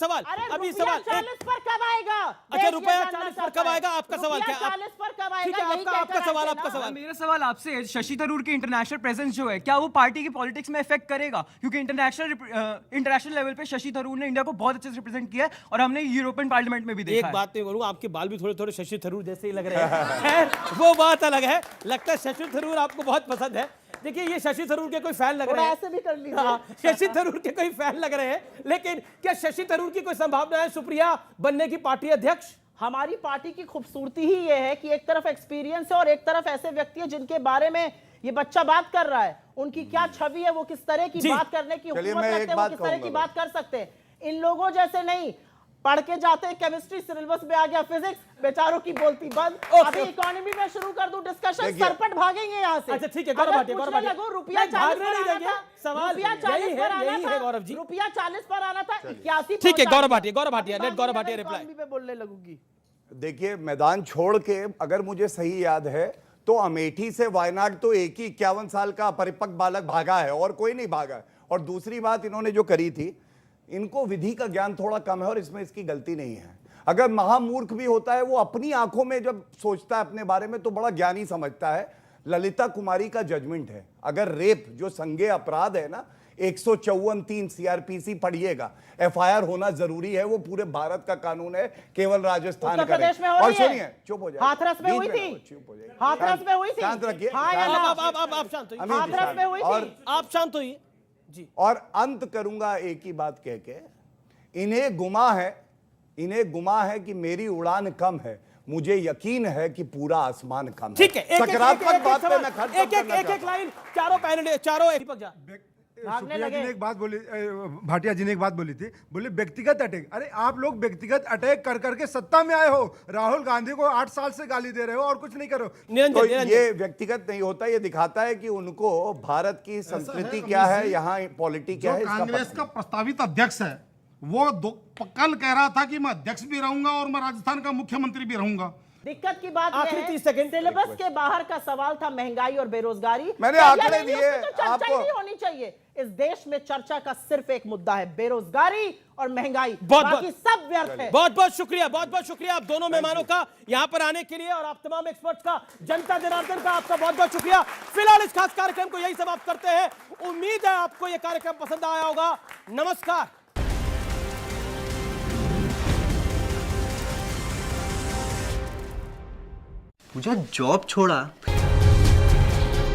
सवाल अभी सवाल 40 पर कब आएगा? अच्छा, रुपया 40 पर कब आएगा? आपका सवाल क्या? 40 पर कब आएगा? आपका सवाल। मेरा सवाल आपसे है, शशि थरूर की इंटरनेशनल प्रेजेंस जो है, क्या वो पार्टी की पॉलिटिक्स में इफेक्ट करेगा? क्योंकि इंटरनेशनल लेवल पे शशि थरूर ने इंडिया को बहुत अच्छे से रिप्रेजेंट किया है और हमने यूरोपियन पार्लियामेंट में भी देखा है। एक बात मैं बोलूं, आपके बाल भी थोड़े थोड़े शशि थरूर जैसे ही लग रहे हैं। खैर, वो बात अलग है। लगता है शशि थरूर आपको बहुत पसंद है। देखिए, ये शशि थरूर के कोई फैन लग रहे हैं, ऐसे भी कर लीजिए। शशि थरूर के कोई फैन लग रहे हैं, लेकिन क्या शशि थरूर की कोई संभावना है सुप्रिया बनने की पार्टी अध्यक्ष? हमारी पार्टी की खूबसूरती ही ये है कि एक तरफ एक्सपीरियंस है और एक तरफ ऐसे व्यक्ति है जिनके बारे में ये बच्चा बात कर रहा है। उनकी क्या छवि है, वो किस तरह की बात करने की हुकूमत रखते हैं, वो किस तरह की बात कर सकते हैं। इन लोगों जैसे नहीं, पढ़ के जाते हैं केमिस्ट्री, सिलेबस में आ गया फिजिक्स, बेचारों की बोलती बंद। अभी इकोनॉमी में शुरू कर दूं डिस्कशन, सरपट भागेंगे यहाँ से। अच्छा ठीक है, गौरव भाटिया रुपया 40 पर आना था, सवाल रुपया 40 पर आना था, गौरव जी, रुपया 40 पर आना था, 81। ठीक है, गौरव भाटिया लेट गौरव भाटिया रिप्लाई। मैं बोलने लगूंगी। देखिए, मैदान छोड़ के अगर मुझे सही याद है तो अमेठी से वायनाड तो एक ही 51 साल का परिपक्व बालक भागा है और कोई नहीं भागा है। और दूसरी बात इन्होंने जो करी थी, इनको विधि का ज्ञान थोड़ा कम है और इसमें इसकी गलती नहीं है। अगर महामूर्ख भी होता है, वो अपनी आंखों में जब सोचता है अपने बारे में तो बड़ा ज्ञानी समझता है। ललिता कुमारी का जजमेंट है, अगर रेप जो संज्ञेय अपराध है ना, 154(3) सीआरपीसी पढ़िएगा, एफआईआर होना जरूरी है। वो पूरे भारत का कानून है, केवल राजस्थान का नहीं। और सुनिए, चुप हो जाए, हाथरस में हुई थी, हाथरस में हुई थी, शांत रखिए। आप शांत होइए, हाथरस में हुई थी, आप शांत होइए जी। और अंत करूंगा एक ही बात कह के, इन्हें गुमा है कि मेरी उड़ान कम है, मुझे यकीन है कि पूरा आसमान कम है। ठीक है, सकारात्मक बात पे मैं खत्म एक लाइन, चारों पैनल, चारों दीपक जा। सुप्रिया जी ने एक बात बोली, भाटिया जी ने एक बात बोली थी, बोले व्यक्तिगत अटैक। अरे आप लोग व्यक्तिगत अटैक कर करके सत्ता में आए हो, राहुल गांधी को 8 साल से गाली दे रहे हो और कुछ नहीं करो। तो ये व्यक्तिगत नहीं होता, ये दिखाता है कि उनको भारत की संस्कृति क्या है, यहाँ पॉलिटिक्स क्या है। कांग्रेस का प्रस्तावित अध्यक्ष है, वो कल कह रहा था कि मैं अध्यक्ष भी रहूंगा और मैं राजस्थान का मुख्यमंत्री भी रहूंगा। दिक्कत की बात यह है, सिलेबस के बाहर का सवाल था महंगाई और बेरोजगारी। मैंने आंकड़े दिए आपको, नहीं होनी चाहिए। इस देश में चर्चा का सिर्फ एक मुद्दा है, बेरोजगारी और महंगाई, बाकी सब व्यर्थ है। बहुत बहुत शुक्रिया आप दोनों मेहमानों का यहाँ पर आने के लिए और आप तमाम एक्सपर्ट्स का, जनता जनार्दन का आपका बहुत बहुत शुक्रिया। फिलहाल इस खास कार्यक्रम को यही समाप्त करते हैं। उम्मीद है आपको यह कार्यक्रम पसंद आया होगा। नमस्कार। मुझे जॉब छोड़ा